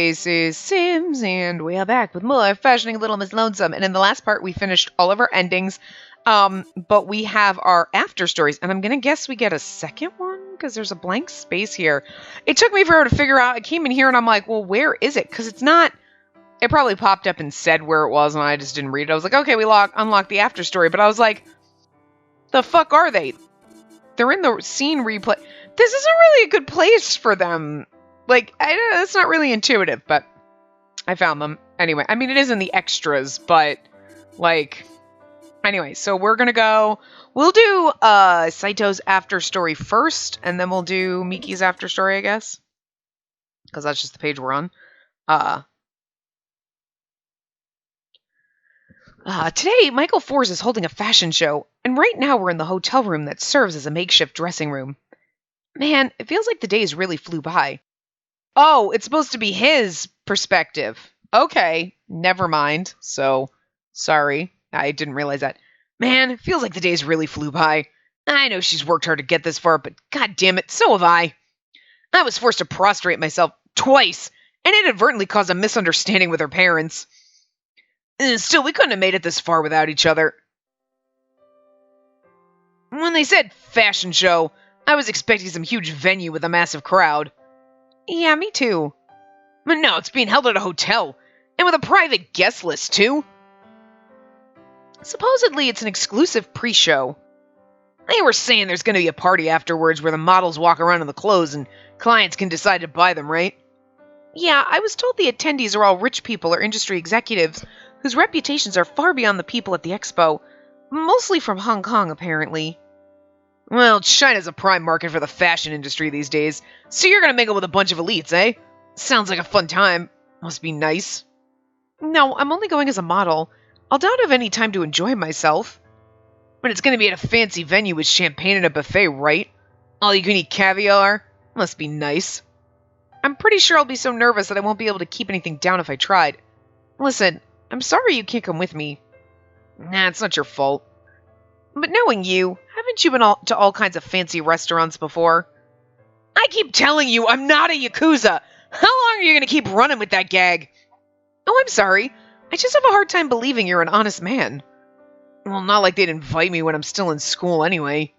This is Sims, and we are back with more Fashioning Little Miss Lonesome. And in the last part, we finished all of our endings, but we have our after stories, and I'm gonna guess we get a second one because there's a blank space here. It took me forever to figure out. I came in here and I'm like, well, where is it? Because it's not. It probably popped up and said where it was, and I just didn't read it. I was like, okay, we unlocked the after story, but I was like, the fuck are they? They're in the scene replay. This isn't really a good place for them. Like, it's not really intuitive, but I found them. Anyway, I mean, it is in the extras, but, like, anyway, so we're gonna go, we'll do, Saito's after story first, and then we'll do Miki's after story, I guess. Because that's just the page we're on. Today, Michael Fors is holding a fashion show, and right now we're in the hotel room that serves as a makeshift dressing room. Man, it feels like the days really flew by. Oh, it's supposed to be his perspective. Okay, never mind. So, sorry. I didn't realize that. Man, it feels like the days really flew by. I know she's worked hard to get this far, but god damn it, so have I. I was forced to prostrate myself twice, and inadvertently caused a misunderstanding with her parents. Still, we couldn't have made it this far without each other. When they said fashion show, I was expecting some huge venue with a massive crowd. Yeah, me too. But no, it's being held at a hotel, and with a private guest list, too. Supposedly, it's an exclusive pre-show. They were saying there's going to be a party afterwards where the models walk around in the clothes and clients can decide to buy them, right? Yeah, I was told the attendees are all rich people or industry executives whose reputations are far beyond the people at the expo, mostly from Hong Kong, apparently. Well, China's a prime market for the fashion industry these days, so you're gonna mingle with a bunch of elites, eh? Sounds like a fun time. Must be nice. No, I'm only going as a model. I'll doubt I have any time to enjoy myself. But it's gonna be at a fancy venue with champagne and a buffet, right? All you can eat caviar? Must be nice. I'm pretty sure I'll be so nervous that I won't be able to keep anything down if I tried. Listen, I'm sorry you can't come with me. Nah, it's not your fault. But knowing you, haven't you been to all kinds of fancy restaurants before? I keep telling you, I'm not a Yakuza! How long are you gonna keep running with that gag? Oh, I'm sorry. I just have a hard time believing you're an honest man. Well, not like they'd invite me when I'm still in school anyway.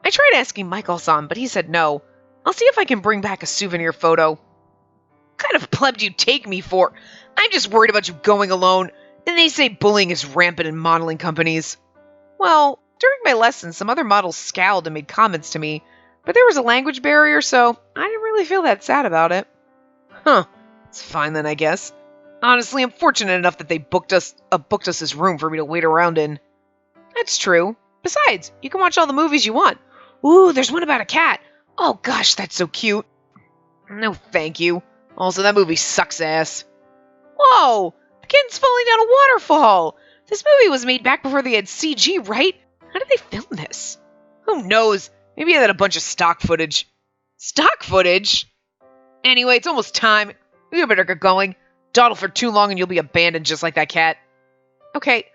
I tried asking Michael-san, but he said no. I'll see if I can bring back a souvenir photo. What kind of pleb do you take me for? I'm just worried about you going alone, and they say bullying is rampant in modeling companies. Well, during my lesson, some other models scowled and made comments to me, but there was a language barrier, so I didn't really feel that sad about it. Huh, it's fine then, I guess. Honestly, I'm fortunate enough that they booked us this room for me to wait around in. That's true. Besides, you can watch all the movies you want. Ooh, there's one about a cat. Oh gosh, that's so cute. No, thank you. Also, that movie sucks ass. Whoa! The kitten's falling down a waterfall! This movie was made back before they had CG, right? How did they film this? Who knows? Maybe they had a bunch of stock footage. Stock footage? Anyway, it's almost time. You better get going. Dawdle for too long and you'll be abandoned just like that cat. Okay,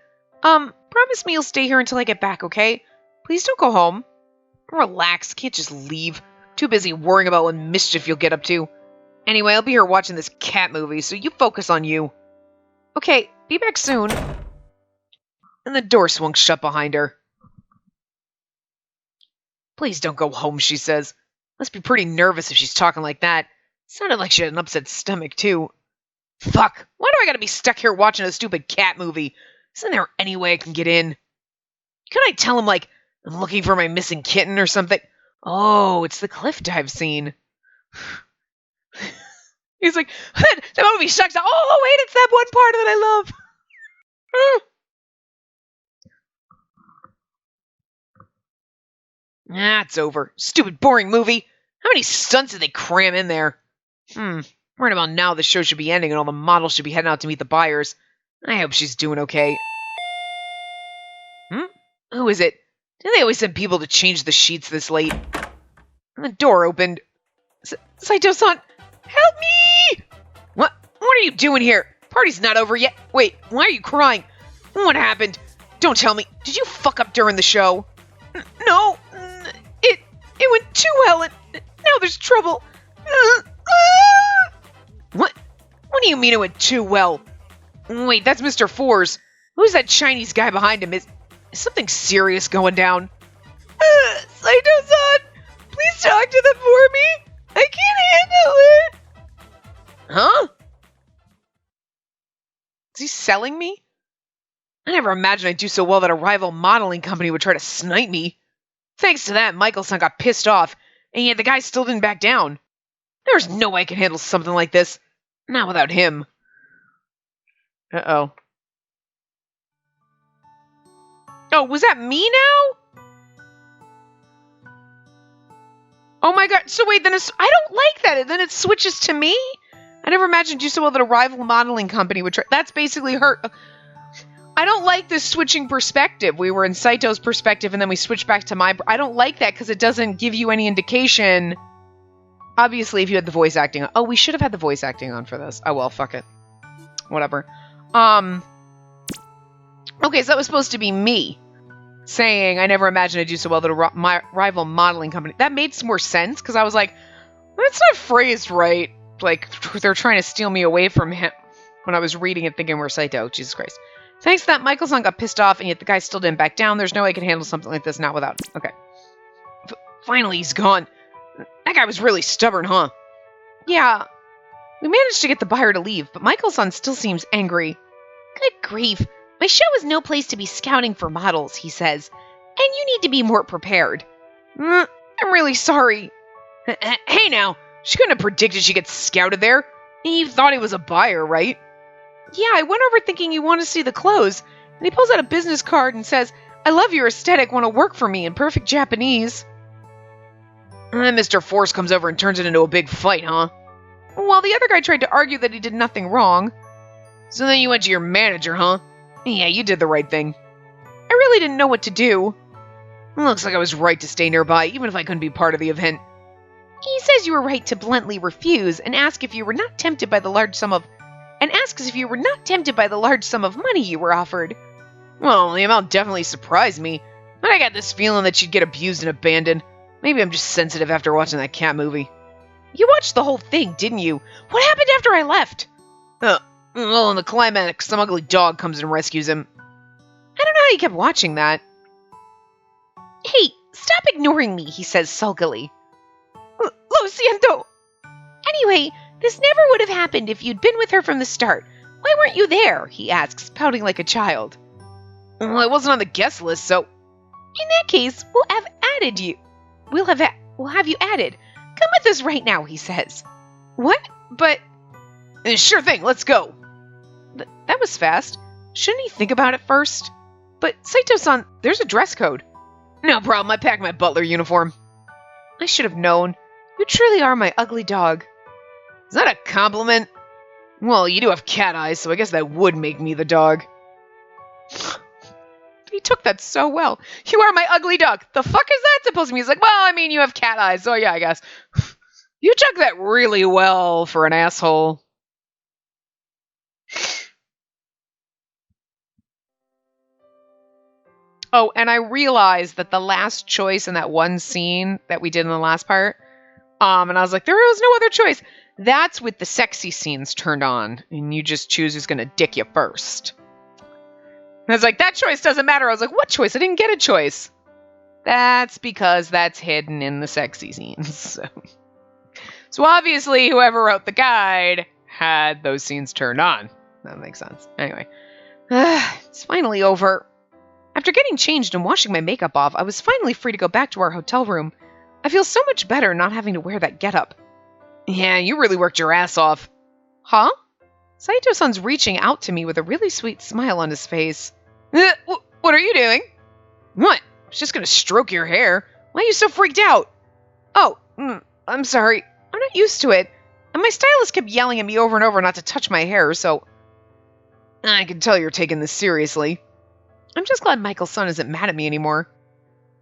promise me you'll stay here until I get back, okay? Please don't go home. Relax, can't just leave. Too busy worrying about what mischief you'll get up to. Anyway, I'll be here watching this cat movie, so you focus on you. Okay, be back soon. And the door swung shut behind her. Please don't go home, she says. Must be pretty nervous if she's talking like that. Sounded like she had an upset stomach, too. Fuck, why do I gotta be stuck here watching a stupid cat movie? Isn't there any way I can get in? Can I tell him, like, I'm looking for my missing kitten or something? Oh, it's the cliff dive scene. He's like, that movie sucks. Oh, wait, it's that one part that I love. It's over. Stupid, boring movie. How many stunts did they cram in there? Right about now, the show should be ending and all the models should be heading out to meet the buyers. I hope she's doing okay. Who is it? Didn't they always send people to change the sheets this late? And the door opened. Saito-san, help me! What are you doing here? Party's not over yet. Wait, why are you crying? What happened? Don't tell me. Did you fuck up during the show? No. It went too well and now there's trouble. What? What do you mean it went too well? Wait, that's Mr. Fours. Who's that Chinese guy behind him? Is something serious going down? Saito-san, please talk to them for me. I can't handle it. Huh? Is he selling me? I never imagined I'd do so well that a rival modeling company would try to snipe me. Thanks to that, Michael-san got pissed off, and yet the guy still didn't back down. There's no way I can handle something like this. Not without him. Uh-oh. Oh, was that me now? Oh my god, so wait, then I don't like that. Then it switches to me? I never imagined you so well that a rival modeling company would try. That's basically her. I don't like this switching perspective. We were in Saito's perspective and then we switched back to my. I don't like that because it doesn't give you any indication. Obviously, if you had the voice acting on. Oh, we should have had the voice acting on for this. Oh well, fuck it. Whatever. Okay, so that was supposed to be me saying, I never imagined I'd do so well that my rival modeling company. That made some more sense, because I was like, that's not phrased right. Like, they're trying to steal me away from him. When I was reading it thinking we're Saito. Jesus Christ. Thanks to that, Michael-san got pissed off, and yet the guy still didn't back down. There's no way I could handle something like this, not without. Okay. Finally, he's gone. That guy was really stubborn, huh? Yeah. We managed to get the buyer to leave, but Michael-san still seems angry. Good grief. My show is no place to be scouting for models, he says. And you need to be more prepared. I'm really sorry. Hey now, she couldn't have predicted she gets scouted there. You thought he was a buyer, right? Yeah, I went over thinking you want to see the clothes. And he pulls out a business card and says, I love your aesthetic, want to work for me in perfect Japanese. And then Mr. Force comes over and turns it into a big fight, huh? Well, the other guy tried to argue that he did nothing wrong. So then you went to your manager, huh? Yeah, you did the right thing. I really didn't know what to do. Looks like I was right to stay nearby, even if I couldn't be part of the event. He says you were right to bluntly refuse and ask if you were not tempted by the large sum of money you were offered. Well, the amount definitely surprised me, but I got this feeling that she'd get abused and abandoned. Maybe I'm just sensitive after watching that cat movie. You watched the whole thing, didn't you? What happened after I left? Well, in the climax, some ugly dog comes and rescues him. I don't know how you kept watching that. Hey, stop ignoring me, he says sulkily. Lo siento. Anyway, this never would have happened if you'd been with her from the start. Why weren't you there? He asks, pouting like a child. Well, I wasn't on the guest list, so... In that case, we'll have you added. Come with us right now, he says. What? But... Sure thing, let's go. That was fast. Shouldn't he think about it first? But, Saito-san, there's a dress code. No problem, I packed my butler uniform. I should have known. You truly are my ugly dog. Is that a compliment? Well, you do have cat eyes, so I guess that would make me the dog. He took that so well. You are my ugly dog. The fuck is that supposed to mean? He's like, well, I mean, you have cat eyes, so yeah, I guess. You took that really well for an asshole. Oh, and I realized that the last choice in that one scene that we did in the last part, and I was like, there was no other choice. That's with the sexy scenes turned on, and you just choose who's going to dick you first. And I was like, that choice doesn't matter. I was like, what choice? I didn't get a choice. That's because that's hidden in the sexy scenes. So obviously, whoever wrote the guide had those scenes turned on. That makes sense. Anyway, it's finally over. After getting changed and washing my makeup off, I was finally free to go back to our hotel room. I feel so much better not having to wear that getup. Yeah, you really worked your ass off. Huh? Saito-san's reaching out to me with a really sweet smile on his face. What are you doing? What? I was just gonna stroke your hair. Why are you so freaked out? Oh, I'm sorry. I'm not used to it. And my stylist kept yelling at me over and over not to touch my hair, so... I can tell you're taking this seriously. I'm just glad Michael's son isn't mad at me anymore.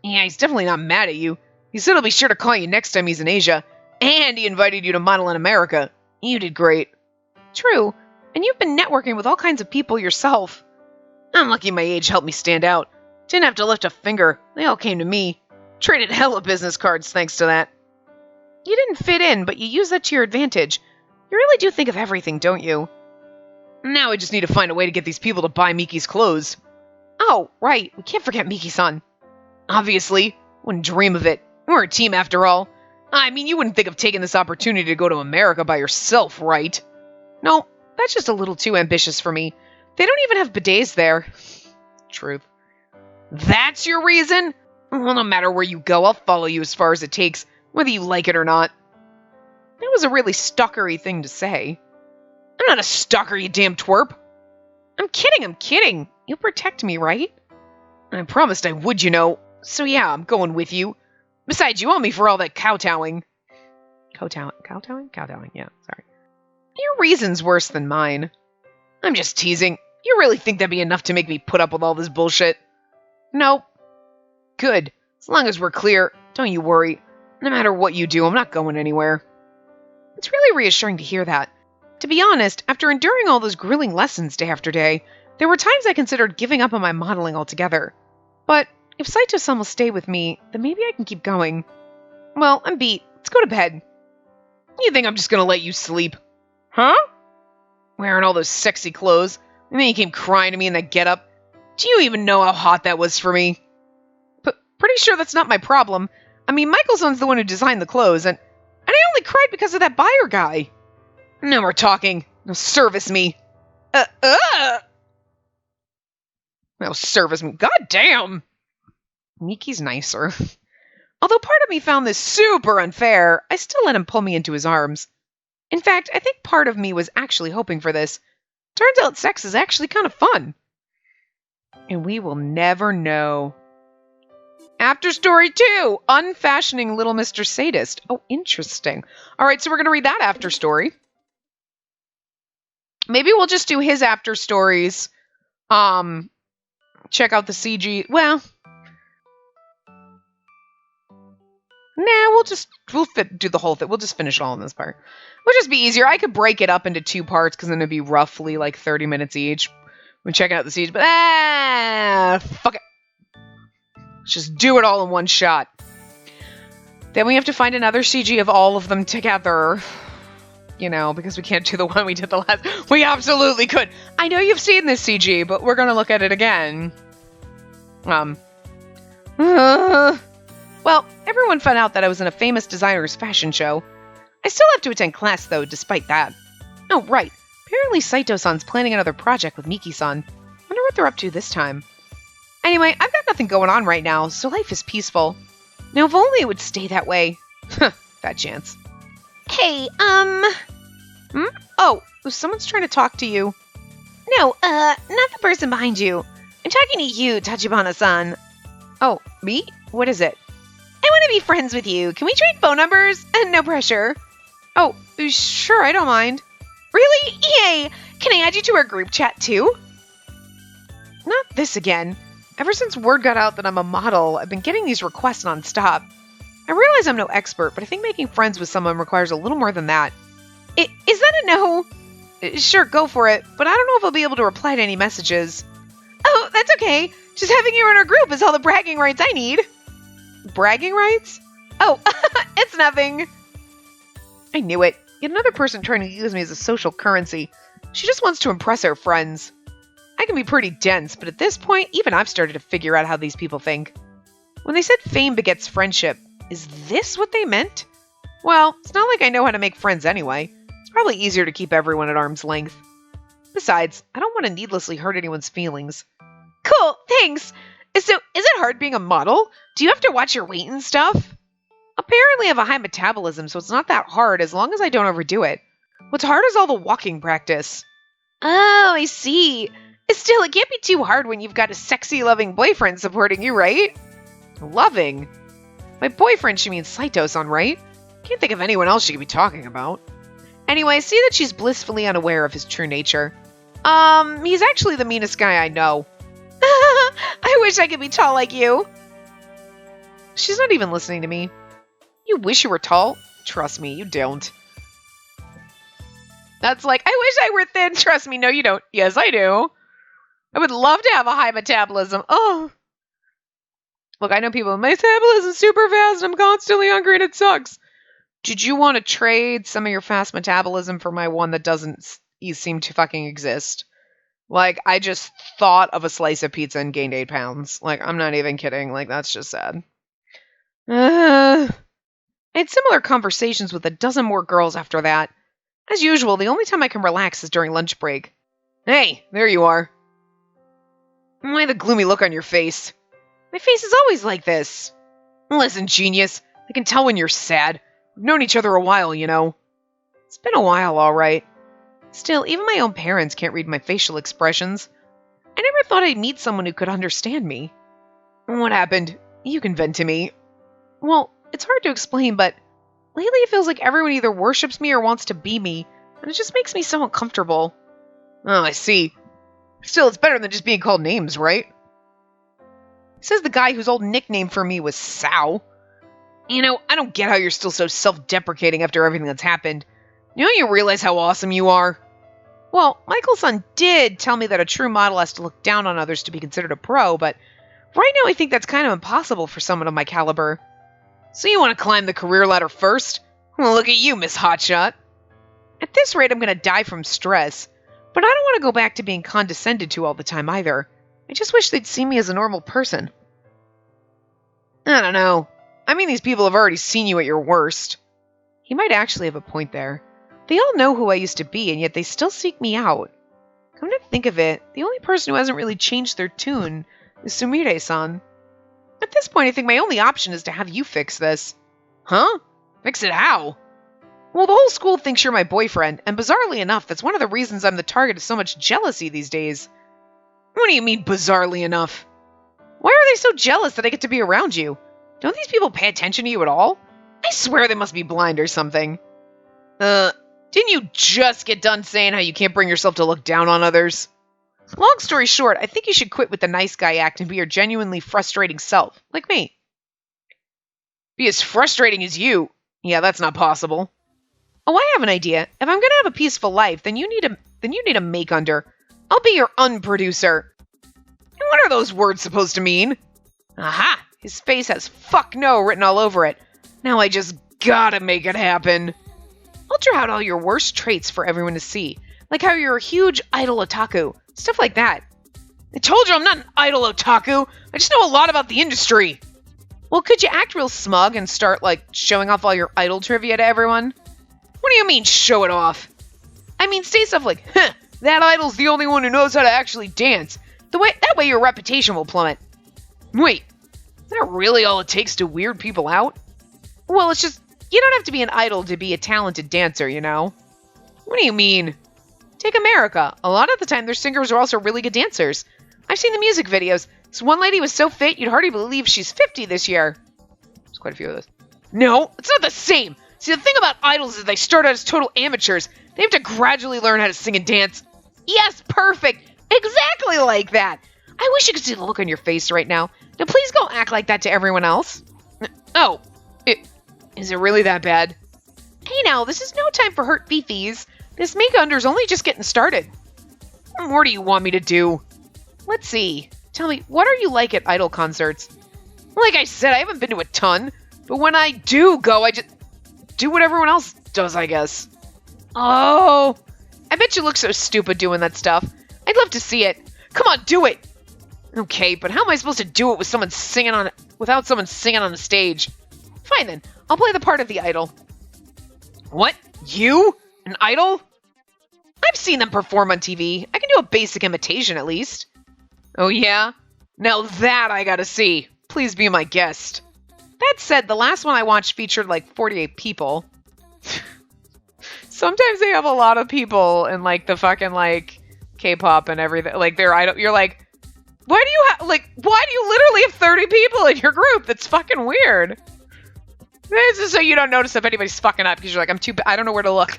Yeah, he's definitely not mad at you. He said he'll be sure to call you next time he's in Asia. And he invited you to model in America. You did great. True. And you've been networking with all kinds of people yourself. I'm lucky my age helped me stand out. Didn't have to lift a finger. They all came to me. Traded hella business cards thanks to that. You didn't fit in, but you used that to your advantage. You really do think of everything, don't you? Now I just need to find a way to get these people to buy Miki's clothes. Oh, right. We can't forget Miki-san. Obviously. Wouldn't dream of it. We're a team after all. I mean, you wouldn't think of taking this opportunity to go to America by yourself, right? No, that's just a little too ambitious for me. They don't even have bidets there. Truth. That's your reason? Well, no matter where you go, I'll follow you as far as it takes, whether you like it or not. That was a really stalkery thing to say. I'm not a stalker, you damn twerp. I'm kidding. You'll protect me, right? I promised I would, you know. So yeah, I'm going with you. Besides, you owe me for all that kowtowing. Kowtowing? Kowtowing, yeah, sorry. Your reason's worse than mine. I'm just teasing. You really think that'd be enough to make me put up with all this bullshit? Nope. Good. As long as we're clear, don't you worry. No matter what you do, I'm not going anywhere. It's really reassuring to hear that. To be honest, after enduring all those grueling lessons day after day, there were times I considered giving up on my modeling altogether. But if Saito-san will stay with me, then maybe I can keep going. Well, I'm beat. Let's go to bed. You think I'm just gonna let you sleep? Huh? Wearing all those sexy clothes, and then you came crying to me in that getup. Do you even know how hot that was for me? Pretty sure that's not my problem. I mean, Michael-san's the one who designed the clothes, and I only cried because of that buyer guy. Now we're talking. Now service me. Now service me. God damn. Miki's nicer. Although part of me found this super unfair, I still let him pull me into his arms. In fact, I think part of me was actually hoping for this. Turns out sex is actually kind of fun. And we will never know. After story 2, Unfashioning Little Mr. Sadist. Oh, interesting. All right, so we're going to read that after story. Maybe we'll just do his after stories. Check out the CG. Well, nah, we'll do the whole thing. We'll just finish it all in this part. It'll just be easier. I could break it up into 2 parts because then it'd be roughly like 30 minutes each when checking out the CG. But fuck it. Let's just do it all in one shot. Then we have to find another CG of all of them together. You know, because we can't do the one we did the last. We absolutely could. I know you've seen this CG, but we're going to look at it again. Well, everyone found out that I was in a famous designer's fashion show. I still have to attend class, though, despite that. Oh, right. Apparently Saito-san's planning another project with Miki-san. Wonder what they're up to this time. Anyway, I've got nothing going on right now, so life is peaceful. Now, if only it would stay that way. Bad chance. Hey, Oh, someone's trying to talk to you. No, not the person behind you. I'm talking to you, Tachibana-san. Oh, me? What is it? I want to be friends with you. Can we trade phone numbers? No pressure. Oh, sure, I don't mind. Really? Yay! Can I add you to our group chat, too? Not this again. Ever since word got out that I'm a model, I've been getting these requests nonstop. I realize I'm no expert, but I think making friends with someone requires a little more than that. Is that a no? Sure, go for it, but I don't know if I'll be able to reply to any messages. Oh, that's okay. Just having you in our group is all the bragging rights I need. Bragging rights? Oh, it's nothing. I knew it. Yet another person trying to use me as a social currency. She just wants to impress her friends. I can be pretty dense, but at this point, even I've started to figure out how these people think. When they said fame begets friendship, is this what they meant? Well, it's not like I know how to make friends anyway. It's probably easier to keep everyone at arm's length. Besides, I don't want to needlessly hurt anyone's feelings. Cool, thanks! So, is it hard being a model? Do you have to watch your weight and stuff? Apparently I have a high metabolism, so it's not that hard as long as I don't overdo it. What's hard is all the walking practice. Oh, I see. Still, it can't be too hard when you've got a sexy, loving boyfriend supporting you, right? Loving? By boyfriend, she means Saito-san, right? Can't think of anyone else she could be talking about. Anyway, I see that she's blissfully unaware of his true nature. He's actually the meanest guy I know. I wish I could be tall like you. She's not even listening to me. You wish you were tall? Trust me, you don't. That's like, I wish I were thin. Trust me, no you don't. Yes, I do. I would love to have a high metabolism. Oh. Look, I know people, my metabolism's super fast and I'm constantly hungry and it sucks. Did you want to trade some of your fast metabolism for my one that doesn't seem to fucking exist? Like, I just thought of a slice of pizza and gained 8 pounds. Like, I'm not even kidding. Like, that's just sad. I had similar conversations with a dozen more girls after that. As usual, the only time I can relax is during lunch break. Hey, there you are. Why the gloomy look on your face? My face is always like this. Listen, genius, I can tell when you're sad. We've known each other a while, you know. It's been a while, all right. Still, even my own parents can't read my facial expressions. I never thought I'd meet someone who could understand me. What happened? You can vent to me. Well, it's hard to explain, but lately it feels like everyone either worships me or wants to be me, and it just makes me so uncomfortable. Oh, I see. Still, it's better than just being called names, right? Says the guy whose old nickname for me was Sal. You know, I don't get how you're still so self-deprecating after everything that's happened. You realize how awesome you are? Well, Michael's son did tell me that a true model has to look down on others to be considered a pro, but right now I think that's kind of impossible for someone of my caliber. So you want to climb the career ladder first? Well, look at you, Miss Hotshot. At this rate, I'm going to die from stress, but I don't want to go back to being condescended to all the time either. I just wish they'd see me as a normal person. I don't know. I mean, these people have already seen you at your worst. He might actually have a point there. They all know who I used to be, and yet they still seek me out. Come to think of it, the only person who hasn't really changed their tune is Sumire-san. At this point, I think my only option is to have you fix this. Huh? Fix it how? Well, the whole school thinks you're my boyfriend, and bizarrely enough, that's one of the reasons I'm the target of so much jealousy these days. What do you mean, bizarrely enough? Why are they so jealous that I get to be around you? Don't these people pay attention to you at all? I swear they must be blind or something. Didn't you just get done saying how you can't bring yourself to look down on others? Long story short, I think you should quit with the nice guy act and be your genuinely frustrating self, like me. Be as frustrating as you? Yeah, that's not possible. Oh, I have an idea. If I'm gonna have a peaceful life, then you need a make-under. I'll be your unproducer. And what are those words supposed to mean? Aha! His face has "fuck no" written all over it. Now I just gotta make it happen. I'll draw out all your worst traits for everyone to see. Like how you're a huge idol otaku. Stuff like that. I told you I'm not an idol otaku. I just know a lot about the industry. Well, could you act real smug and start, like, showing off all your idol trivia to everyone? What do you mean, show it off? I mean, say stuff like, that idol's the only one who knows how to actually dance. That way your reputation will plummet. Wait, is that really all it takes to weird people out? Well, it's just, you don't have to be an idol to be a talented dancer, you know? What do you mean? Take America. A lot of the time, their singers are also really good dancers. I've seen the music videos. This one lady was so fit, you'd hardly believe she's 50 this year. There's quite a few of those. No, it's not the same. See, the thing about idols is they start out as total amateurs. They have to gradually learn how to sing and dance. Yes, perfect. Exactly like that. I wish you could see the look on your face right now. Now, please go act like that to everyone else. Oh, is it really that bad? Hey now, this is no time for hurt beefies. This make-under's only just getting started. What more do you want me to do? Let's see. Tell me, what are you like at idol concerts? Like I said, I haven't been to a ton, but when I do go, I just do what everyone else does, I guess. Oh, I bet you look so stupid doing that stuff. I'd love to see it. Come on, do it. Okay, but how am I supposed to do it with someone singing without someone singing on the stage? Fine then, I'll play the part of the idol. What? You? An idol? I've seen them perform on TV. I can do a basic imitation at least. Oh yeah? Now that I gotta see. Please be my guest. That said, the last one I watched featured like 48 people. Sometimes they have a lot of people in like the fucking like K-pop and everything. Like their idol. You're like, why do you literally have 30 people in your group? That's fucking weird. This is so you don't notice if anybody's fucking up because you're like, I don't know where to look.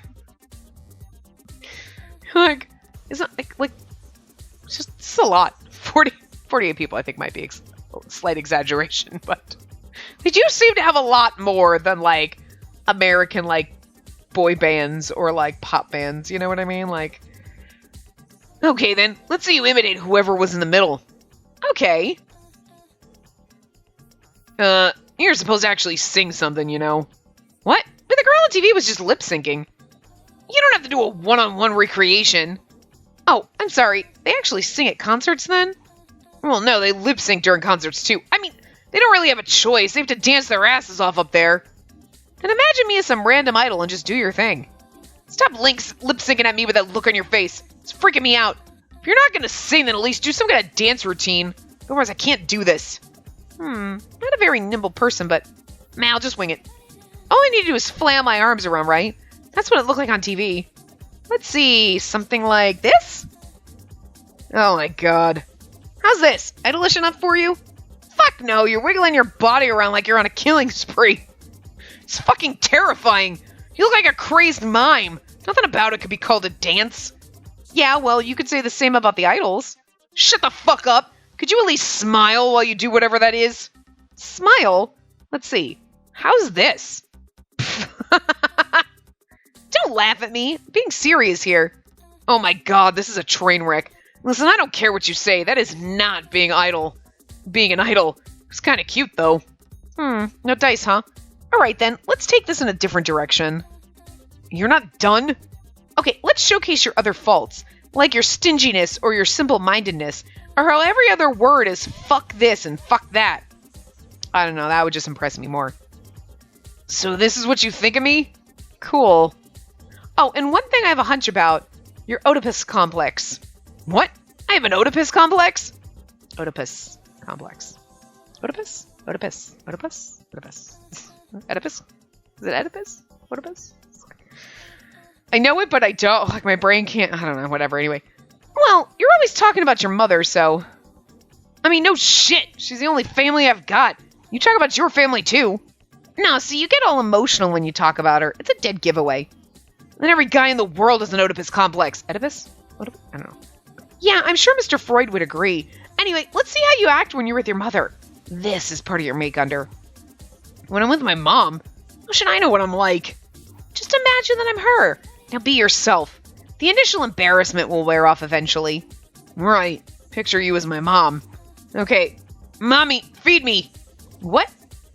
Like, it's not like it's a lot. 48 people I think might be a slight exaggeration, but they do seem to have a lot more than like American like boy bands or like pop bands, you know what I mean? Like, okay then, let's see you imitate whoever was in the middle. Okay. You're supposed to actually sing something, you know. What? Who the girl on TV was just lip syncing. You don't have to do a one-on-one recreation. Oh, I'm sorry. They actually sing at concerts then? Well, no, they lip sync during concerts too. I mean, they don't really have a choice. They have to dance their asses off up there. And imagine me as some random idol and just do your thing. Stop lip syncing at me with that look on your face. It's freaking me out. If you're not going to sing, then at least do some kind of dance routine. Otherwise, I can't do this. Not a very nimble person, but I'll just wing it. All I need to do is flail my arms around, right? That's what it looked like on TV. Let's see, something like this? Oh my god. How's this? Idolish enough for you? Fuck no, you're wiggling your body around like you're on a killing spree. It's fucking terrifying. You look like a crazed mime. Nothing about it could be called a dance. Yeah, well, you could say the same about the idols. Shut the fuck up. Could you at least smile while you do whatever that is? Smile? Let's see. How's this? Don't laugh at me. I'm being serious here. Oh my god, this is a train wreck. Listen, I don't care what you say. That is not being idol. Being an idol. It's kind of cute, though. No dice, huh? Alright then, let's take this in a different direction. You're not done? Okay, let's showcase your other faults. Like your stinginess or your simple-mindedness. Or how every other word is fuck this and fuck that. I don't know, that would just impress me more. So this is what you think of me? Cool. Oh, and one thing I have a hunch about. Your Oedipus complex. What? I have an Oedipus complex? Oedipus complex. Oedipus? Oedipus. Oedipus? Oedipus. Oedipus? Is it Oedipus? Oedipus? I know it, but I don't. Like, my brain can't. I don't know, whatever, anyway. Well, you're always talking about your mother, so. I mean, no shit. She's the only family I've got. You talk about your family, too. No, see, you get all emotional when you talk about her. It's a dead giveaway. And every guy in the world has an Oedipus complex. Oedipus? Oedipus? I don't know. Yeah, I'm sure Mr. Freud would agree. Anyway, let's see how you act when you're with your mother. This is part of your make-under. When I'm with my mom, how should I know what I'm like? Just imagine that I'm her. Now be yourself. The initial embarrassment will wear off eventually. Right. Picture you as my mom. Okay. Mommy, feed me. What?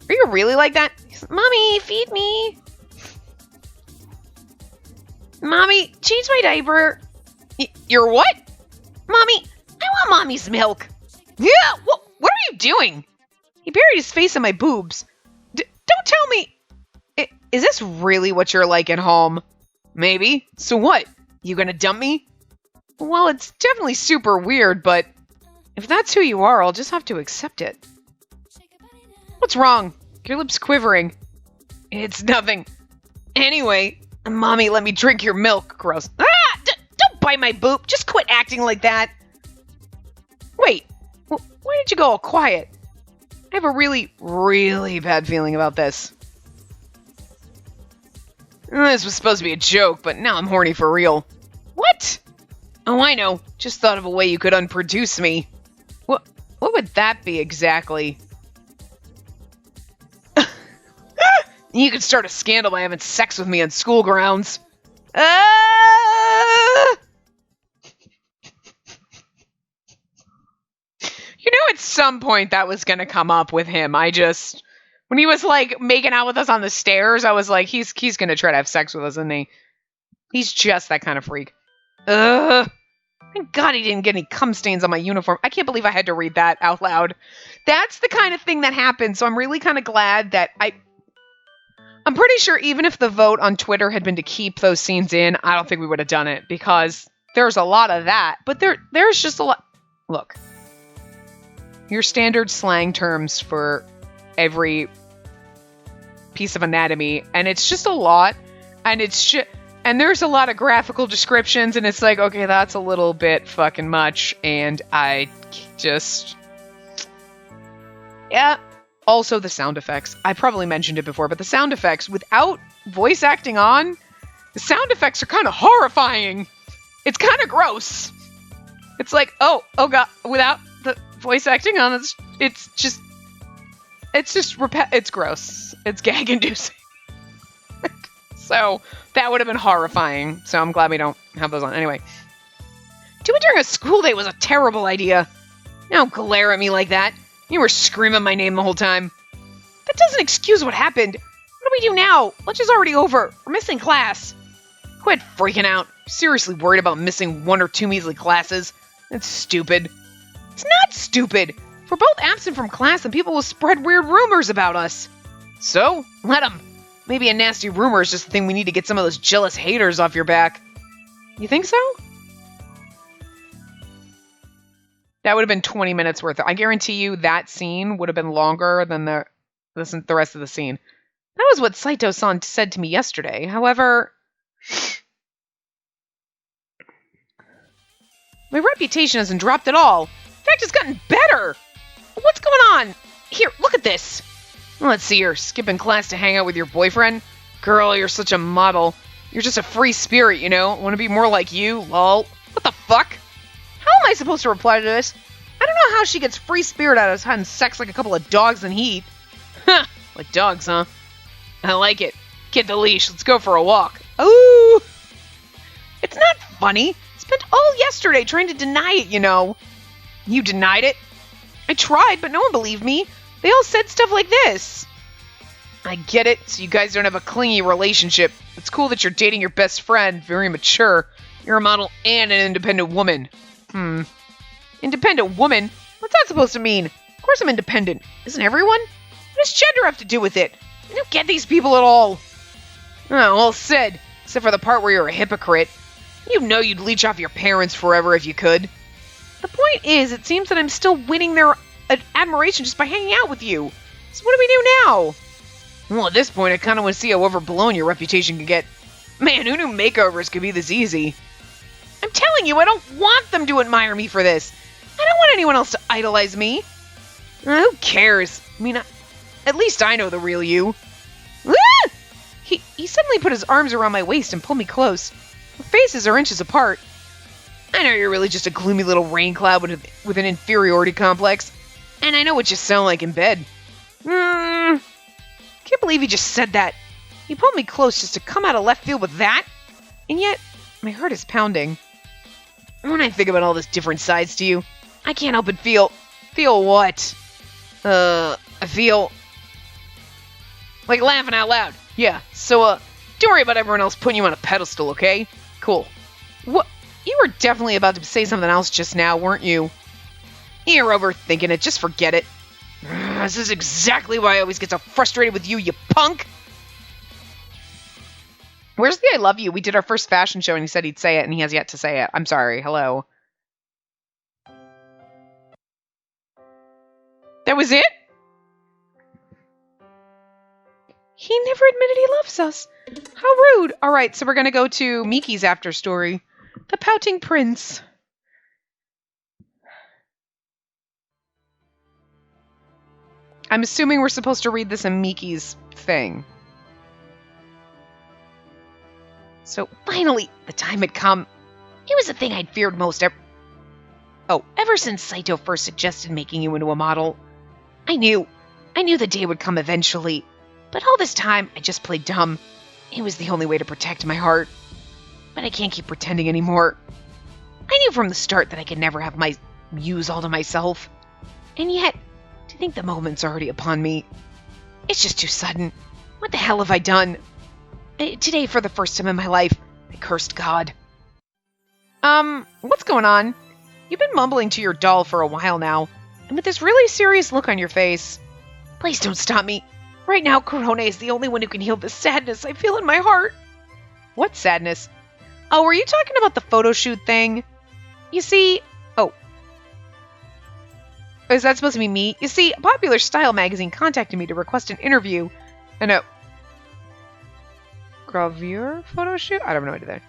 Are you really like that? Mommy, feed me. Mommy, change my diaper. You're what? Mommy, I want Mommy's milk. Yeah, what are you doing? He buried his face in my boobs. Don't tell me. Is this really what you're like at home? Maybe. So what? You gonna dump me? Well, it's definitely super weird, but if that's who you are, I'll just have to accept it. What's wrong? Your lips quivering. It's nothing. Anyway, Mommy, let me drink your milk. Gross. Ah! Don't bite my boob. Just quit acting like that. Wait. Why did you go all quiet? I have a really, really bad feeling about this. This was supposed to be a joke, but now I'm horny for real. What? Oh, I know. Just thought of a way you could unproduce me. What would that be exactly? You could start a scandal by having sex with me on school grounds. You know, at some point that was going to come up with him. When he was, like, making out with us on the stairs, I was like, he's going to try to have sex with us, isn't he? He's just that kind of freak. Thank God he didn't get any cum stains on my uniform. I can't believe I had to read that out loud. That's the kind of thing that happened, so I'm really kind of glad that I'm pretty sure even if the vote on Twitter had been to keep those scenes in, I don't think we would have done it, because there's a lot of that. But there's just a lot. Look. Your standard slang terms for every piece of anatomy, and it's just a lot, and and there's a lot of graphical descriptions, and it's like, okay, that's a little bit fucking much, and I just... Yeah. Also, the sound effects. I probably mentioned it before, but the sound effects, without voice acting on, the sound effects are kind of horrifying. It's kind of gross. It's like, oh god, without the voice acting on, it's gross. It's gag-inducing. So, that would have been horrifying. So, I'm glad we don't have those on. Anyway. Doing it during a school day was a terrible idea. Don't glare at me like that. You were screaming my name the whole time. That doesn't excuse what happened. What we do now? Lunch is already over. We're missing class. Quit freaking out. Seriously worried about missing 1 or 2 measly classes? That's stupid. It's not stupid. If we're both absent from class, then people will spread weird rumors about us. So, let them. Maybe a nasty rumor is just the thing we need to get some of those jealous haters off your back. You think so? That would have been 20 minutes worth. I guarantee you that scene would have been longer than the rest of the scene. That was what Saito-san said to me yesterday. However, my reputation hasn't dropped at all. In fact, it's gotten better. What's going on? Here, look at this. Let's see, you're skipping class to hang out with your boyfriend? Girl, you're such a model. You're just a free spirit, you know? Want to be more like you, lol. What the fuck? How am I supposed to reply to this? I don't know how she gets free spirit out of having sex like a couple of dogs in heat. Huh, like dogs, huh? I like it. Get the leash, let's go for a walk. Ooh! It's not funny. Spent all yesterday trying to deny it, you know. You denied it? I tried, but no one believed me. They all said stuff like this. I get it, so you guys don't have a clingy relationship. It's cool that you're dating your best friend, very mature. You're a model and an independent woman. Independent woman? What's that supposed to mean? Of course I'm independent. Isn't everyone? What does gender have to do with it? I don't get these people at all. Oh, well said. Except for the part where you're a hypocrite. You know you'd leech off your parents forever if you could. The point is, it seems that I'm still winning their admiration just by hanging out with you. So what do we do now? Well, at this point, I kind of want to see how overblown your reputation can get. Man, who knew makeovers could be this easy? I'm telling you, I don't want them to admire me for this. I don't want anyone else to idolize me. Who cares? I mean, at least I know the real you. Ah! He suddenly put his arms around my waist and pulled me close. Our faces are inches apart. I know you're really just a gloomy little rain cloud with an inferiority complex. And I know what you sound like in bed. Can't believe he just said that. He pulled me close just to come out of left field with that. And yet, my heart is pounding. When I think about all those different sides to you, I can't help but feel... Feel what? I feel... like laughing out loud. Yeah, so, don't worry about everyone else putting you on a pedestal, okay? Cool. What? You were definitely about to say something else just now, weren't you? You're overthinking it, just forget it. This is exactly why I always get so frustrated with you, you punk! Where's the I love you? We did our first fashion show and he said he'd say it and he has yet to say it. I'm sorry, hello. That was it? He never admitted he loves us. How rude. Alright, so we're gonna go to Miki's after story. The Pouting Prince. I'm assuming we're supposed to read this in Miki's thing. So finally, the time had come. It was the thing I'd feared most ever since Saito first suggested making you into a model. I knew the day would come eventually. But all this time, I just played dumb. It was the only way to protect my heart. But I can't keep pretending anymore. I knew from the start that I could never have my muse all to myself. And yet, to think the moment's already upon me, it's just too sudden. What the hell have I done? Today, for the first time in my life, I cursed God. What's going on? You've been mumbling to your doll for a while now, and with this really serious look on your face. Please don't stop me. Right now, Corona is the only one who can heal the sadness I feel in my heart. What sadness? Oh, were you talking about the photo shoot thing? You see... Oh. Is that supposed to be me? You see, a Popular Style magazine contacted me to request an interview. And a... gravure photo shoot? I don't know what to do there.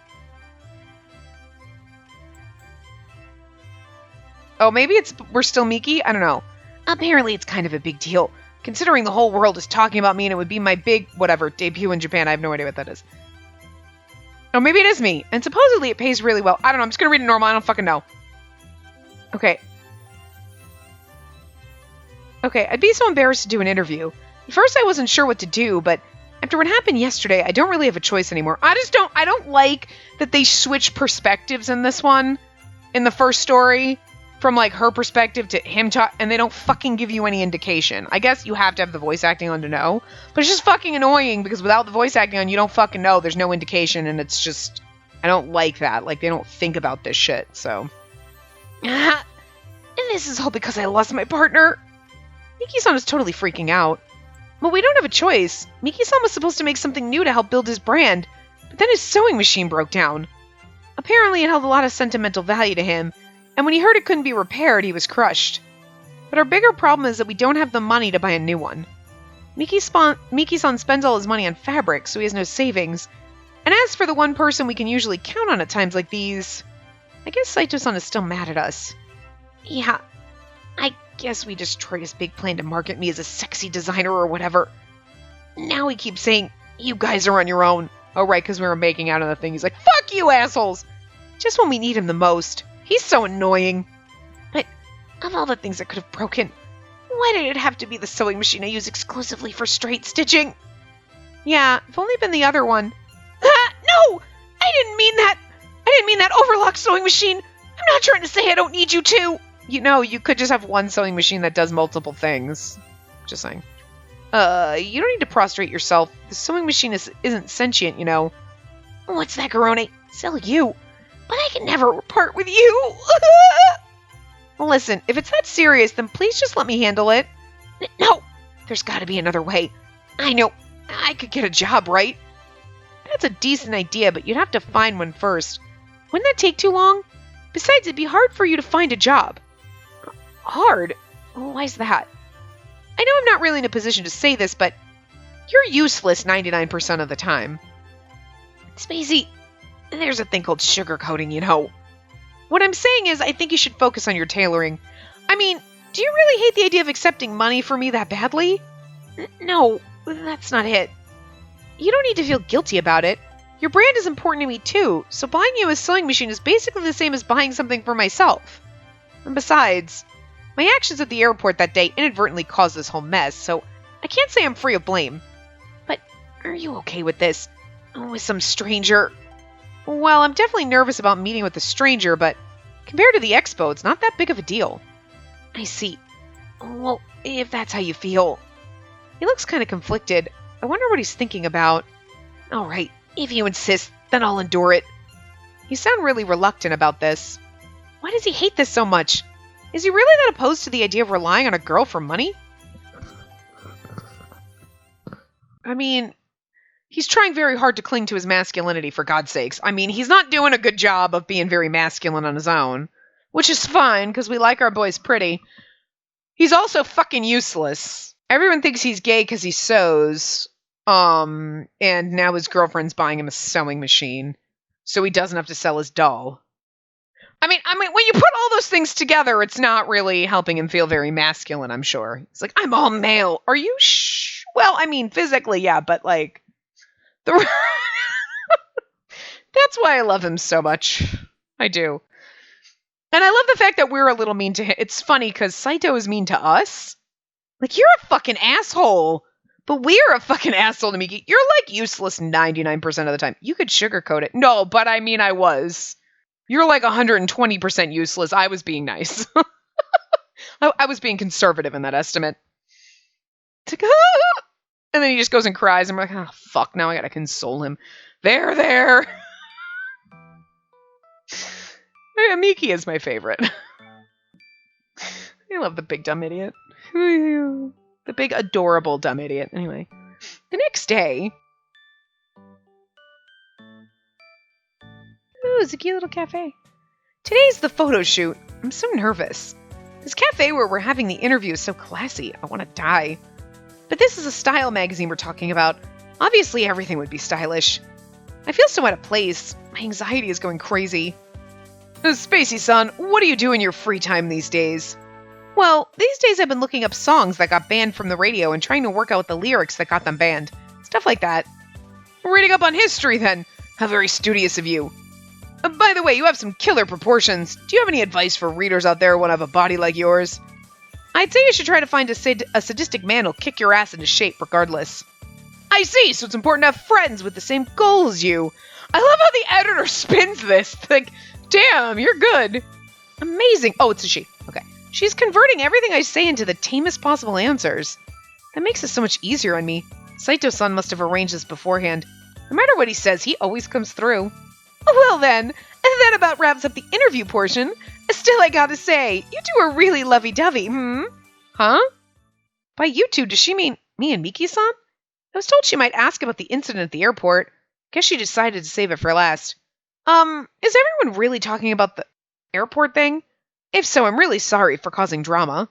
Oh, maybe we're still Miki? I don't know. Apparently it's kind of a big deal. Considering the whole world is talking about me and it would be my big, whatever, debut in Japan. I have no idea what that is. Oh, maybe it is me. And supposedly it pays really well. I don't know. I'm just going to read it normal. I don't fucking know. Okay. Okay, I'd be so embarrassed to do an interview. At first I wasn't sure what to do, but after what happened yesterday, I don't really have a choice anymore. I don't like that they switch perspectives in this one. In the first story. from like her perspective to him and they don't fucking give you any indication. I guess you have to have the voice acting on to know, but it's just fucking annoying because without the voice acting on, you don't fucking know. There's no indication, and it's just, I don't like that. Like, they don't think about this shit, so. And this is all because I lost my partner. Miki-san is totally freaking out. Well, we don't have a choice. Miki-san was supposed to make something new to help build his brand, but then his sewing machine broke down. Apparently, it held a lot of sentimental value to him, and when he heard it couldn't be repaired, he was crushed. But our bigger problem is that we don't have the money to buy a new one. Miki-san spends all his money on fabric, so he has no savings. And as for the one person we can usually count on at times like these, I guess Saito-san is still mad at us. Yeah, I guess we destroyed his big plan to market me as a sexy designer or whatever. Now he keeps saying, you guys are on your own. Oh, right, because we were making out on the thing. He's like, fuck you, assholes! Just when we need him the most. He's so annoying. But of all the things that could have broken, why did it have to be the sewing machine I use exclusively for straight stitching? Yeah, if only been the other one. Ah, no! I didn't mean that! I didn't mean that overlock sewing machine! I'm not trying to say I don't need you to! You know, you could just have one sewing machine that does multiple things. Just saying. You don't need to prostrate yourself. The sewing machine isn't sentient, you know. What's that, Garone? Sell you. But I can never part with you. Well, listen, if it's that serious, then please just let me handle it. No, there's got to be another way. I know. I could get a job, right? That's a decent idea, but you'd have to find one first. Wouldn't that take too long? Besides, it'd be hard for you to find a job. Hard? Why's that? I know I'm not really in a position to say this, but you're useless 99% of the time. Spacey, there's a thing called sugarcoating, you know. What I'm saying is, I think you should focus on your tailoring. I mean, do you really hate the idea of accepting money from me that badly? No, that's not it. You don't need to feel guilty about it. Your brand is important to me too, so buying you a sewing machine is basically the same as buying something for myself. And besides, my actions at the airport that day inadvertently caused this whole mess, so I can't say I'm free of blame. But are you okay with this? With some stranger? Well, I'm definitely nervous about meeting with a stranger, but compared to the expo, it's not that big of a deal. I see. Well, if that's how you feel. He looks kind of conflicted. I wonder what he's thinking about. All right, if you insist, then I'll endure it. You sound really reluctant about this. Why does he hate this so much? Is he really that opposed to the idea of relying on a girl for money? I mean, he's trying very hard to cling to his masculinity, for God's sakes. I mean, he's not doing a good job of being very masculine on his own, which is fine, because we like our boys pretty. He's also fucking useless. Everyone thinks he's gay because he sews, and now his girlfriend's buying him a sewing machine, so he doesn't have to sell his doll. I mean, when you put all those things together, it's not really helping him feel very masculine, I'm sure. He's like, I'm all male. Are you Well, I mean, physically, yeah, but like, that's why I love him so much. I do. And I love the fact that we're a little mean to him. It's funny because Saito is mean to us. Like, you're a fucking asshole. But we're a fucking asshole to Miki. You're like useless 99% of the time. You could sugarcoat it. No, but I mean, I was. You're like 120% useless. I was being nice. I was being conservative in that estimate. It's like, ah! And then he just goes and cries. I'm like, oh, fuck, now I gotta console him. There. Miki is my favorite. I love the big dumb idiot. The big adorable dumb idiot. Anyway, the next day. Ooh, it's a cute little cafe. Today's the photo shoot. I'm so nervous. This cafe where we're having the interview is so classy. I want to die. But this is a style magazine we're talking about. Obviously, everything would be stylish. I feel so out of place. My anxiety is going crazy. Spacey-san, what do you do in your free time these days? Well, these days I've been looking up songs that got banned from the radio and trying to work out the lyrics that got them banned. Stuff like that. Reading up on history, then. How very studious of you. By the way, you have some killer proportions. Do you have any advice for readers out there who want to have a body like yours? I'd say you should try to find a sadistic man who'll kick your ass into shape regardless. I see, so it's important to have friends with the same goal as you. I love how the editor spins this. Like, damn, you're good. Amazing. Oh, it's a she. Okay. She's converting everything I say into the tamest possible answers. That makes it so much easier on me. Saito-san must have arranged this beforehand. No matter what he says, he always comes through. Well then, that about wraps up the interview portion. Still, I gotta say, you two are really lovey-dovey, Huh? By you two, does she mean me and Miki-san? I was told she might ask about the incident at the airport. Guess she decided to save it for last. Is everyone really talking about the airport thing? If so, I'm really sorry for causing drama.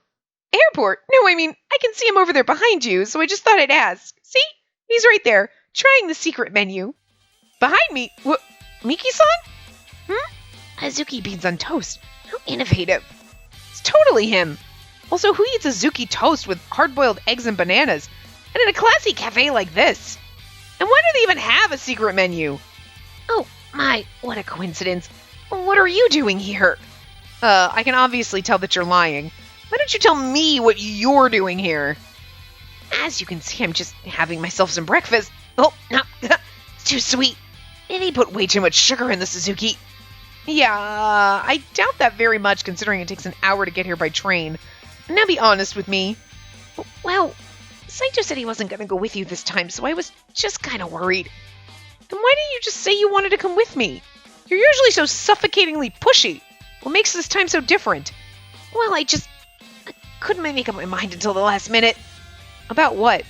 Airport? No, I mean, I can see him over there behind you, so I just thought I'd ask. See? He's right there, trying the secret menu. Behind me? What? Miki-san? Azuki beans on toast. How innovative. It's totally him. Also, who eats Azuki toast with hard-boiled eggs and bananas? And in a classy cafe like this? And why do they even have a secret menu? Oh, my, what a coincidence. What are you doing here? I can obviously tell that you're lying. Why don't you tell me what you're doing here? As you can see, I'm just having myself some breakfast. Oh, no, it's too sweet. They put way too much sugar in the Suzuki. Yeah, I doubt that very much considering it takes an hour to get here by train. Now be honest with me. Well, Saito said he wasn't going to go with you this time, so I was just kind of worried. Then why didn't you just say you wanted to come with me? You're usually so suffocatingly pushy. What makes this time so different? Well, I couldn't make up my mind until the last minute. About what?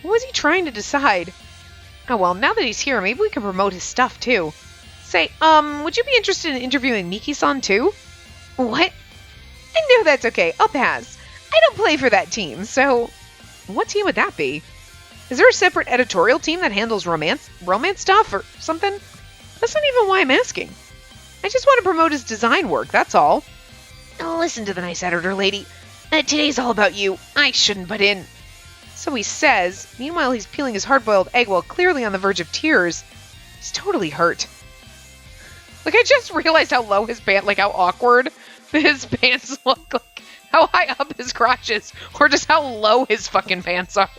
What was he trying to decide? Oh well, now that he's here, maybe we can promote his stuff too. Say, would you be interested in interviewing Miki-san too? What? No, that's okay. I'll pass. I don't play for that team, so... What team would that be? Is there a separate editorial team that handles romance stuff or something? That's not even why I'm asking. I just want to promote his design work, that's all. Oh, listen to the nice editor lady. Today's all about you. I shouldn't butt in. So he says. Meanwhile, he's peeling his hard-boiled egg while clearly on the verge of tears. He's totally hurt. Like, I just realized how low his pants, like how awkward his pants look. Like, how high up his crotch is, or just how low his fucking pants are.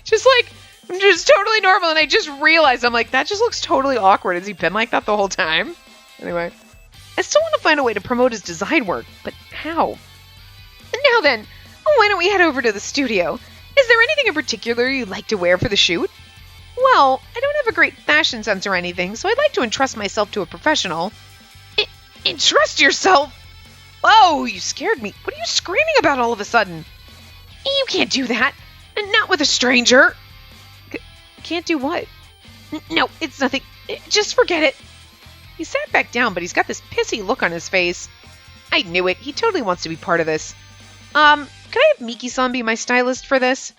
Just like, just totally normal, and I just realized, I'm like, that just looks totally awkward. Has he been like that the whole time? Anyway, I still want to find a way to promote his design work, but how? And now then, why don't we head over to the studio? Is there anything in particular you'd like to wear for the shoot? Well, I don't have a great fashion sense or anything, so I'd like to entrust myself to a professional. Entrust yourself? Oh, you scared me. What are you screaming about all of a sudden? You can't do that. Not with a stranger. Can't do what? No, it's nothing. Just forget it. He sat back down, but he's got this pissy look on his face. I knew it. He totally wants to be part of this. Can I have Miki-san be my stylist for this?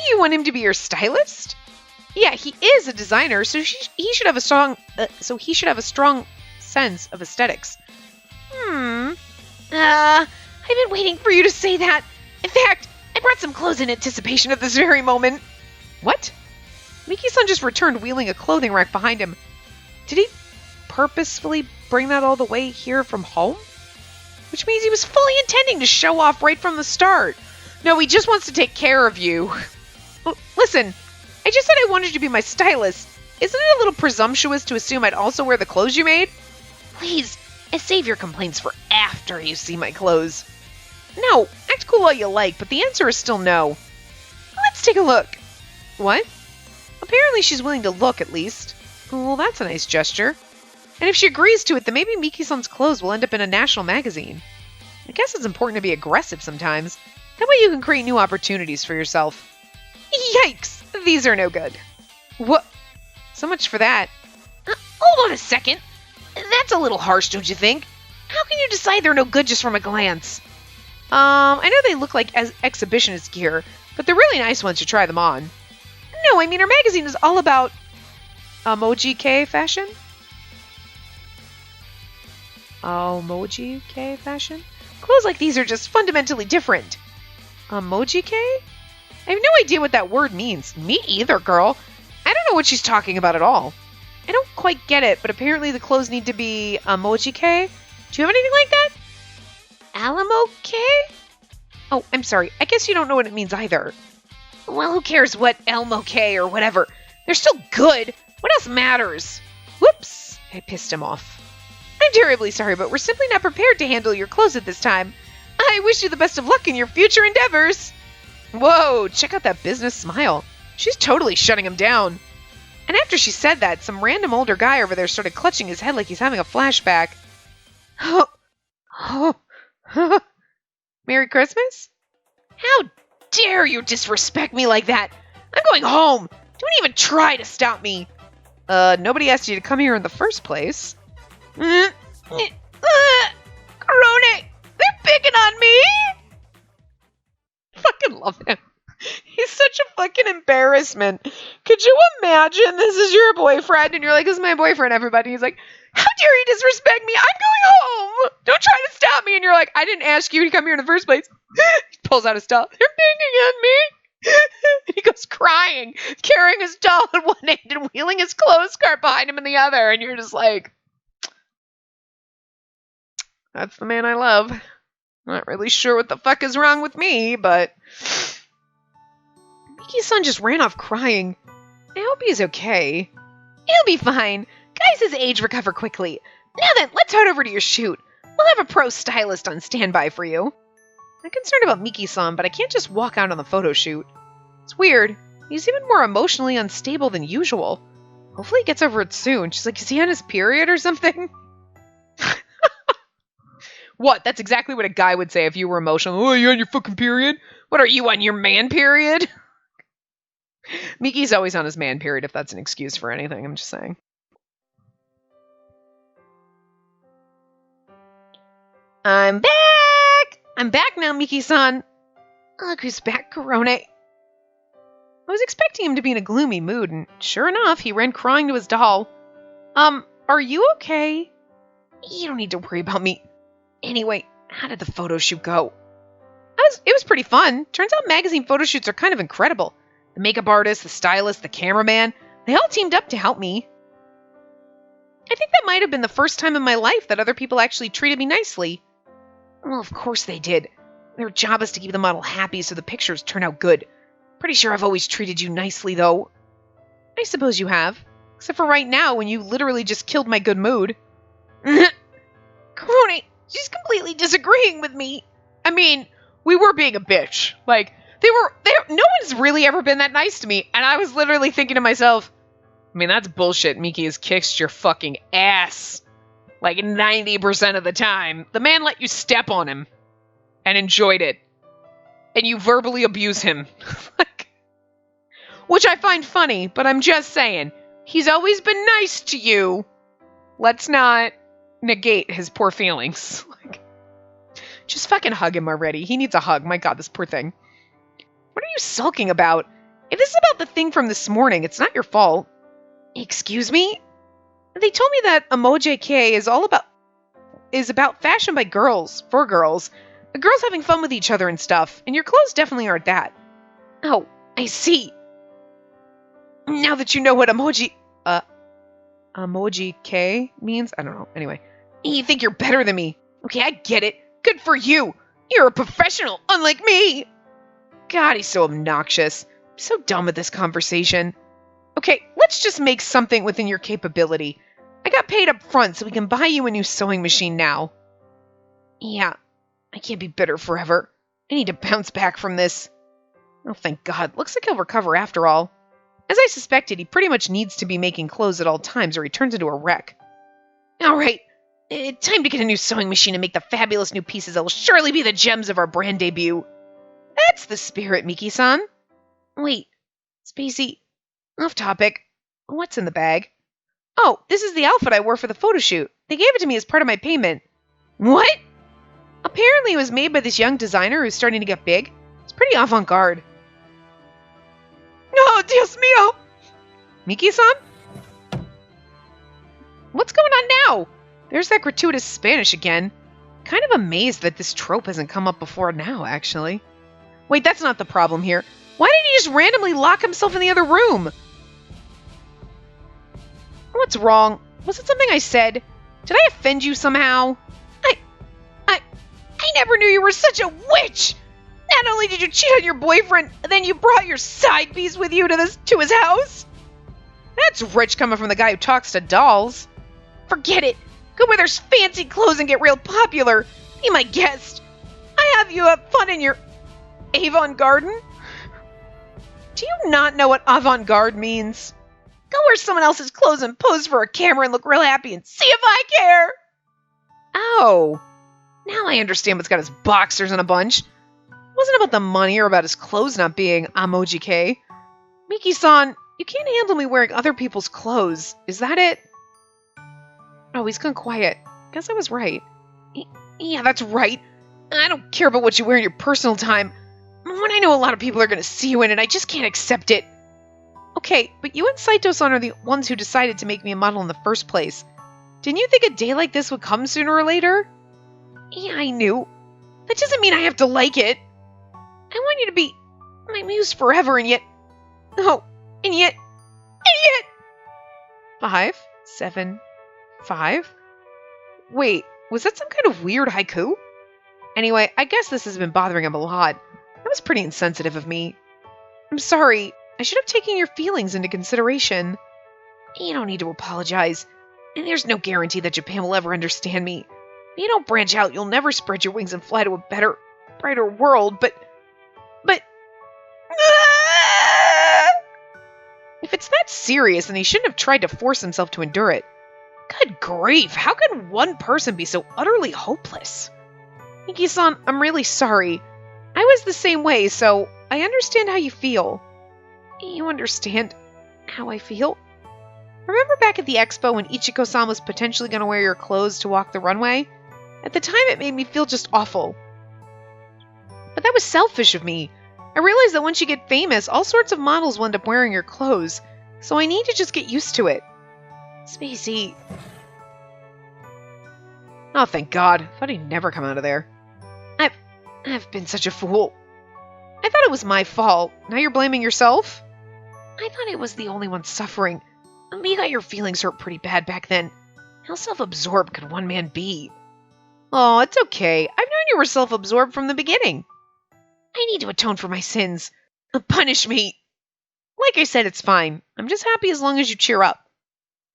You want him to be your stylist? Yeah, he is a designer, so he should have a strong sense of aesthetics. I've been waiting for you to say that. In fact, I brought some clothes in anticipation of this very moment. What? Miki-san just returned wheeling a clothing rack behind him. Did he purposefully bring that all the way here from home? Which means he was fully intending to show off right from the start. No, he just wants to take care of you. Listen, I just said I wanted you to be my stylist. Isn't it a little presumptuous to assume I'd also wear the clothes you made? Please, save your complaints for after you see my clothes. No, act cool all you like, but the answer is still no. Let's take a look. What? Apparently she's willing to look, at least. Well, that's a nice gesture. And if she agrees to it, then maybe Miki-san's clothes will end up in a national magazine. I guess it's important to be aggressive sometimes. That way you can create new opportunities for yourself. Yikes! These are no good. What? So much for that. Hold on a second. That's a little harsh, don't you think? How can you decide they're no good just from a glance? I know they look like exhibitionist gear, but they're really nice once you try them on. No, I mean, our magazine is all about emoji-K fashion. Emoji-K fashion? Clothes like these are just fundamentally different. Emoji-K? I have no idea what that word means. Me either, girl. I don't know what she's talking about at all. I don't quite get it, but apparently the clothes need to be emoji-K. Do you have anything like that? Alamo-K? Oh, I'm sorry. I guess you don't know what it means either. Well, who cares what Elmo-K or whatever? They're still good. What else matters? Whoops. I pissed him off. I'm terribly sorry, but we're simply not prepared to handle your clothes at this time. I wish you the best of luck in your future endeavors. Whoa, check out that business smile. She's totally shutting him down. And after she said that, some random older guy over there started clutching his head like he's having a flashback. Merry Christmas? How dare you disrespect me like that? I'm going home. Don't even try to stop me. Nobody asked you to come here in the first place. Corona, they're picking on me. Fucking love him. He's such a fucking embarrassment. Could you imagine this is your boyfriend and you're like, this is my boyfriend, everybody. He's like, how dare you disrespect me? I'm going home. Don't try to stop me. And you're like, I didn't ask you to come here in the first place. He pulls out his doll. They're picking on me. And he goes crying, carrying his doll in one hand and wheeling his clothes cart behind him in the other. And you're just like, that's the man I love. Not really sure what the fuck is wrong with me, but Miki's son just ran off crying. I hope he's okay. He'll be fine. Guys his age recover quickly. Now then, let's head over to your shoot. We'll have a pro stylist on standby for you. I'm concerned about Miki-san, but I can't just walk out on the photo shoot. It's weird. He's even more emotionally unstable than usual. Hopefully he gets over it soon. She's like, is he on his period or something? What? That's exactly what a guy would say if you were emotional. Oh, you on your fucking period? What are you on your man period? Miki's always on his man period if that's an excuse for anything. I'm just saying. I'm back! I'm back now, Miki-san. Look who's back, Corona. I was expecting him to be in a gloomy mood, and sure enough, he ran crying to his doll. Are you okay? You don't need to worry about me. Anyway, how did the photo shoot go? It was pretty fun. Turns out magazine photo shoots are kind of incredible. The makeup artist, the stylist, the cameraman, they all teamed up to help me. I think that might have been the first time in my life that other people actually treated me nicely. Well, of course they did. Their job is to keep the model happy so the pictures turn out good. Pretty sure I've always treated you nicely, though. I suppose you have. Except for right now, when you literally just killed my good mood. Corona, she's completely disagreeing with me. I mean, we were being a bitch. Like, no one's really ever been that nice to me. And I was literally thinking to myself, I mean, that's bullshit. Miki has kicked your fucking ass. Like 90% of the time. The man let you step on him. And enjoyed it. And you verbally abuse him. Which I find funny, but I'm just saying. He's always been nice to you. Let's not negate his poor feelings. Just fucking hug him already. He needs a hug. My god, this poor thing. What are you sulking about? If this is about the thing from this morning, it's not your fault. Excuse me? They told me that Emoji K is about fashion by girls, for girls. The girls having fun with each other and stuff, and your clothes definitely aren't that. Oh, I see. Now that you know what Emoji K means? I don't know. Anyway. You think you're better than me. Okay, I get it. Good for you. You're a professional, unlike me. God, he's so obnoxious. I'm so done with this conversation. Okay, let's just make something within your capability. I got paid up front so we can buy you a new sewing machine now. Yeah, I can't be bitter forever. I need to bounce back from this. Oh, thank God. Looks like he'll recover after all. As I suspected, he pretty much needs to be making clothes at all times or he turns into a wreck. All right, time to get a new sewing machine and make the fabulous new pieces that will surely be the gems of our brand debut. That's the spirit, Miki-san. Wait, Spacey, off topic. What's in the bag? Oh, this is the outfit I wore for the photo shoot. They gave it to me as part of my payment. What? Apparently it was made by this young designer who's starting to get big. It's pretty avant-garde. Oh, Dios mío! Miki-san? What's going on now? There's that gratuitous Spanish again. Kind of amazed that this trope hasn't come up before now, actually. Wait, that's not the problem here. Why didn't he just randomly lock himself in the other room? What's wrong? Was it something I said? Did I offend you somehow? I never knew you were such a witch! Not only did you cheat on your boyfriend, then you brought your side piece with you to his house? That's rich coming from the guy who talks to dolls. Forget it. Go where there's fancy clothes and get real popular. Be my guest. I have you have fun in your avant-garde. Do you not know what avant-garde means? Go wear someone else's clothes and pose for a camera and look real happy and see if I care. Oh, now I understand what's got his boxers in a bunch. It wasn't about the money or about his clothes not being Amoji-K. Miki-san, you can't handle me wearing other people's clothes. Is that it? Oh, he's gone quiet. Guess I was right. Yeah, that's right. I don't care about what you wear in your personal time. When I know a lot of people are going to see you in it, I just can't accept it. Okay, but you and Saito-san are the ones who decided to make me a model in the first place. Didn't you think a day like this would come sooner or later? Yeah, I knew. That doesn't mean I have to like it. I want you to be my muse forever, and yet... Oh, and yet... 5, 7, 5? Wait, was that some kind of weird haiku? Anyway, I guess this has been bothering him a lot. That was pretty insensitive of me. I'm sorry. I should have taken your feelings into consideration. You don't need to apologize. And there's no guarantee that Japan will ever understand me. If you don't branch out, you'll never spread your wings and fly to a better, brighter world, but... If it's that serious, then he shouldn't have tried to force himself to endure it. Good grief, how could one person be so utterly hopeless? Miki-san, I'm really sorry. I was the same way, so I understand how you feel. You understand how I feel? Remember back at the expo when Ichiko-san was potentially going to wear your clothes to walk the runway? At the time, it made me feel just awful. But that was selfish of me. I realized that once you get famous, all sorts of models will end up wearing your clothes, so I need to just get used to it. Spacey. Oh, thank God. I thought he'd never come out of there. I've been such a fool. I thought it was my fault. Now you're blaming yourself? I thought I was the only one suffering. You got your feelings hurt pretty bad back then. How self-absorbed could one man be? Oh, it's okay. I've known you were self-absorbed from the beginning. I need to atone for my sins. Punish me. Like I said, it's fine. I'm just happy as long as you cheer up.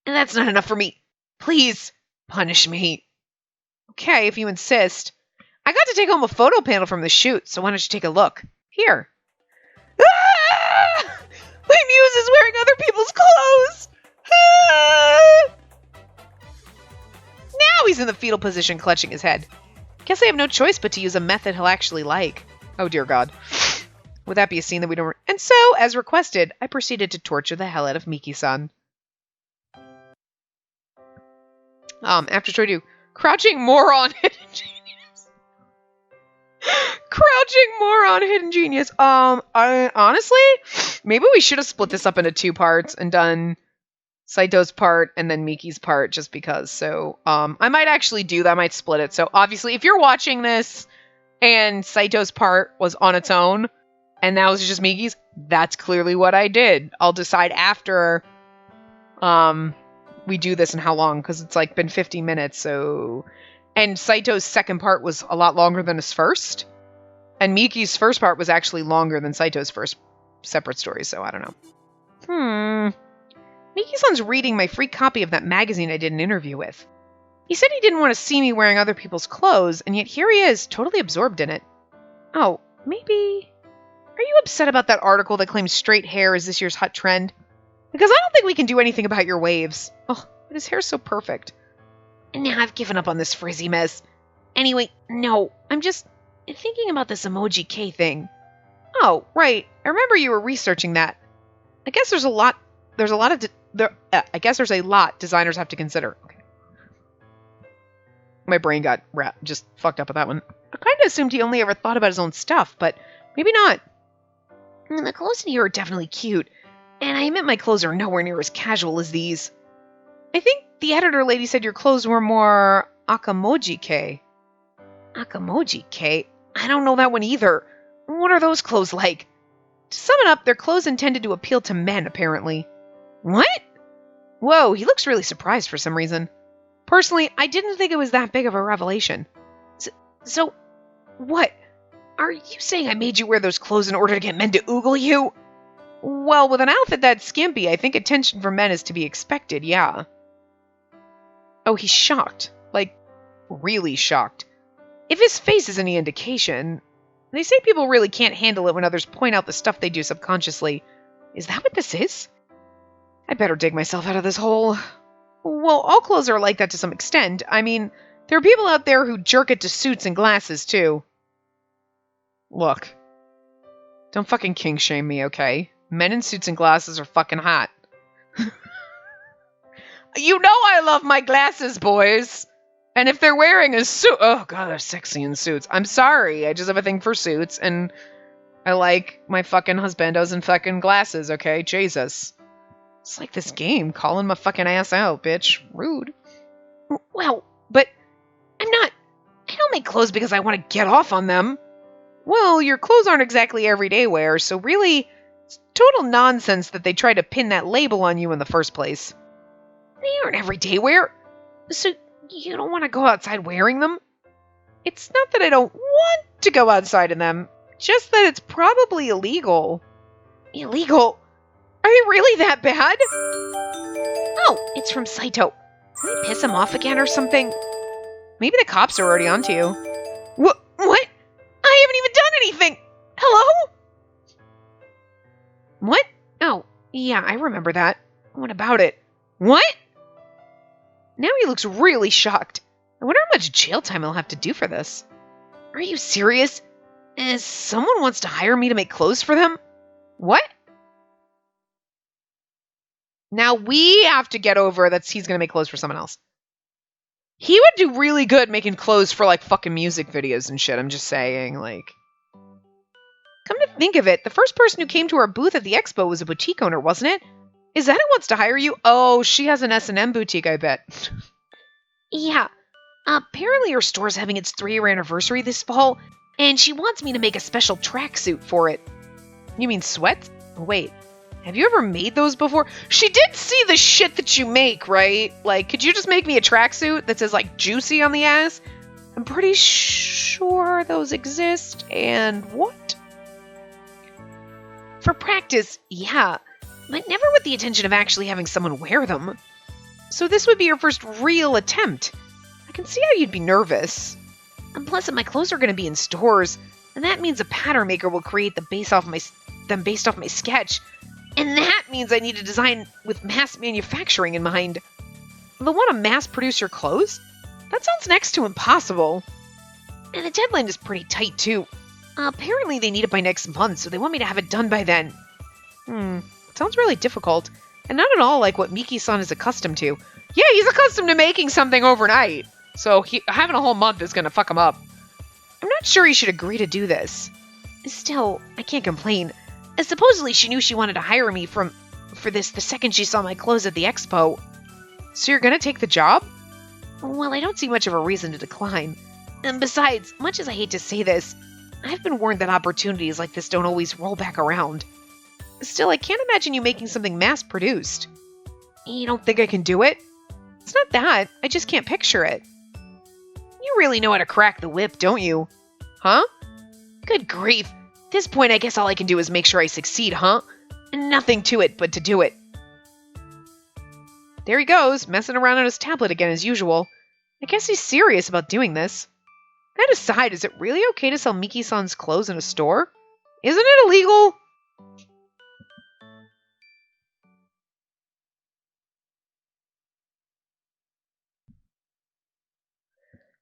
And that's not enough for me. Please, punish me. Okay, if you insist. I got to take home a photo panel from the shoot, so why don't you take a look? Here. Ah! My muse is wearing other people's clothes! Ah! Now he's in the fetal position, clutching his head. Guess I have no choice but to use a method he'll actually like. Oh, dear God. Would that be a scene that we don't... And so, as requested, I proceeded to torture the hell out of Miki-san. After trying to... Crouching moron, hidden genius. Crouching moron, hidden genius. Honestly, maybe we should have split this up into 2 parts and done Saito's part and then Miki's part, just because. So, I might actually do that. I might split it. So, obviously, if you're watching this and Saito's part was on its own, and that was just Miki's, that's clearly what I did. I'll decide after, we do this and how long, because it's like been 50 minutes, so... And Saito's second part was a lot longer than his first. And Miki's first part was actually longer than Saito's first separate story, so I don't know. Miki-san's reading my free copy of that magazine I did an interview with. He said he didn't want to see me wearing other people's clothes, and yet here he is, totally absorbed in it. Oh, maybe... Are you upset about that article that claims straight hair is this year's hot trend? Because I don't think we can do anything about your waves. Oh, but his hair's so perfect. And now I've given up on this frizzy mess. Anyway, no, I'm just thinking about this Emoji-K thing. Oh, right. I remember you were researching that. I guess there's a lot designers have to consider. Okay. My brain got just fucked up with that one. I kind of assumed he only ever thought about his own stuff, but maybe not. And the clothes in here are definitely cute. And I admit my clothes are nowhere near as casual as these. I think the editor lady said your clothes were more Akamoji-K. Akamoji-K? I don't know that one either. What are those clothes like? To sum it up, they're clothes intended to appeal to men, apparently. What? Whoa, he looks really surprised for some reason. Personally, I didn't think it was that big of a revelation. So what? Are you saying I made you wear those clothes in order to get men to oogle you? Well, with an outfit that skimpy, I think attention from men is to be expected, yeah. Oh, he's shocked. Like, really shocked. If his face is any indication, they say people really can't handle it when others point out the stuff they do subconsciously. Is that what this is? I better dig myself out of this hole. Well, all clothes are like that to some extent. I mean, there are people out there who jerk it to suits and glasses, too. Look. Don't fucking kink shame me, okay? Men in suits and glasses are fucking hot. You know I love my glasses, boys! And if they're wearing a suit... Oh, God, they're sexy in suits. I'm sorry. I just have a thing for suits, and I like my fucking husbandos and fucking glasses, okay? Jesus. It's like this game, calling my fucking ass out, bitch. Rude. Well, but I don't make clothes because I want to get off on them. Well, your clothes aren't exactly everyday wear, so really, it's total nonsense that they try to pin that label on you in the first place. They aren't everyday wear, so you don't want to go outside wearing them? It's not that I don't want to go outside in them, just that it's probably illegal. Illegal? Are you really that bad? Oh, it's from Saito. Did I piss him off again or something? Maybe the cops are already onto you. What? I haven't even done anything! Hello? What? Oh, yeah, I remember that. What about it? What? Now he looks really shocked. I wonder how much jail time I'll have to do for this. Are you serious? Someone wants to hire me to make clothes for them? What? Now we have to get over that he's going to make clothes for someone else. He would do really good making clothes for, like, fucking music videos and shit. I'm just saying, like... Come to think of it, the first person who came to our booth at the expo was a boutique owner, wasn't it? Is that who wants to hire you? Oh, she has an S&M boutique, I bet. Yeah. Apparently her store's having its 3-year anniversary this fall, and she wants me to make a special tracksuit for it. You mean sweats? Wait. Have you ever made those before? She did see the shit that you make, right? Like, could you just make me a tracksuit that says, like, juicy on the ass? I'm pretty sure those exist. And what? For practice, yeah. But never with the intention of actually having someone wear them. So this would be your first real attempt. I can see how you'd be nervous. And plus, if my clothes are going to be in stores, and that means a pattern maker will create them based off my sketch. And that means I need to design with mass manufacturing in mind. They'll want to mass produce your clothes? That sounds next to impossible. And the deadline is pretty tight, too. Apparently they need it by next month, so they want me to have it done by then. Sounds really difficult. And not at all like what Miki-san is accustomed to. Yeah, he's accustomed to making something overnight. So having a whole month is going to fuck him up. I'm not sure he should agree to do this. Still, I can't complain. Supposedly she knew she wanted to hire me for this the second she saw my clothes at the expo. So you're gonna take the job? Well, I don't see much of a reason to decline. And besides, much as I hate to say this, I've been warned that opportunities like this don't always roll back around. Still, I can't imagine you making something mass-produced. You don't think I can do it? It's not that. I just can't picture it. You really know how to crack the whip, don't you? Huh? Good grief. At this point, I guess all I can do is make sure I succeed, huh? And nothing to it but to do it. There he goes, messing around on his tablet again as usual. I guess he's serious about doing this. That aside, is it really okay to sell Miki-san's clothes in a store? Isn't it illegal?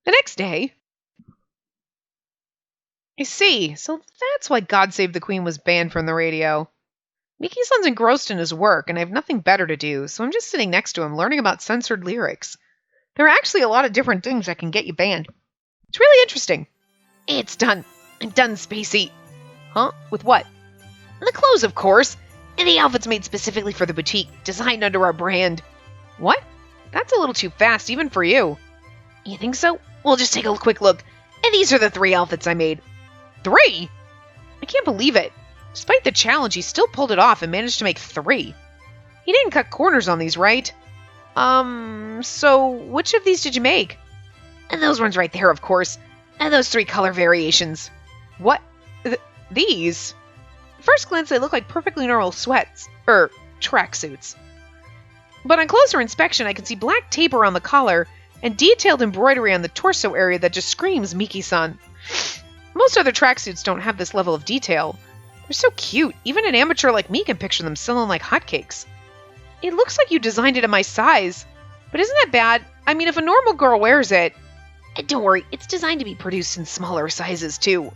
The next day... I see, so that's why God Save the Queen was banned from the radio. Miki-san's engrossed in his work, and I have nothing better to do, so I'm just sitting next to him learning about censored lyrics. There are actually a lot of different things that can get you banned. It's really interesting. It's done. I'm done, Spacey. Huh? With what? The clothes, of course. And the outfits made specifically for the boutique, designed under our brand. What? That's a little too fast, even for you. You think so? We'll just take a quick look. And these are the 3 outfits I made. 3? I can't believe it. Despite the challenge, he still pulled it off and managed to make 3. He didn't cut corners on these, right? So which of these did you make? And those ones right there, of course. And those 3 color variations. What? These? At first glance, they look like perfectly normal sweats. Tracksuits. But on closer inspection, I can see black tape around the collar and detailed embroidery on the torso area that just screams Miki-san. Most other tracksuits don't have this level of detail. They're so cute, even an amateur like me can picture them selling like hotcakes. It looks like you designed it in my size, but isn't that bad? I mean, if a normal girl wears it... Don't worry, it's designed to be produced in smaller sizes too.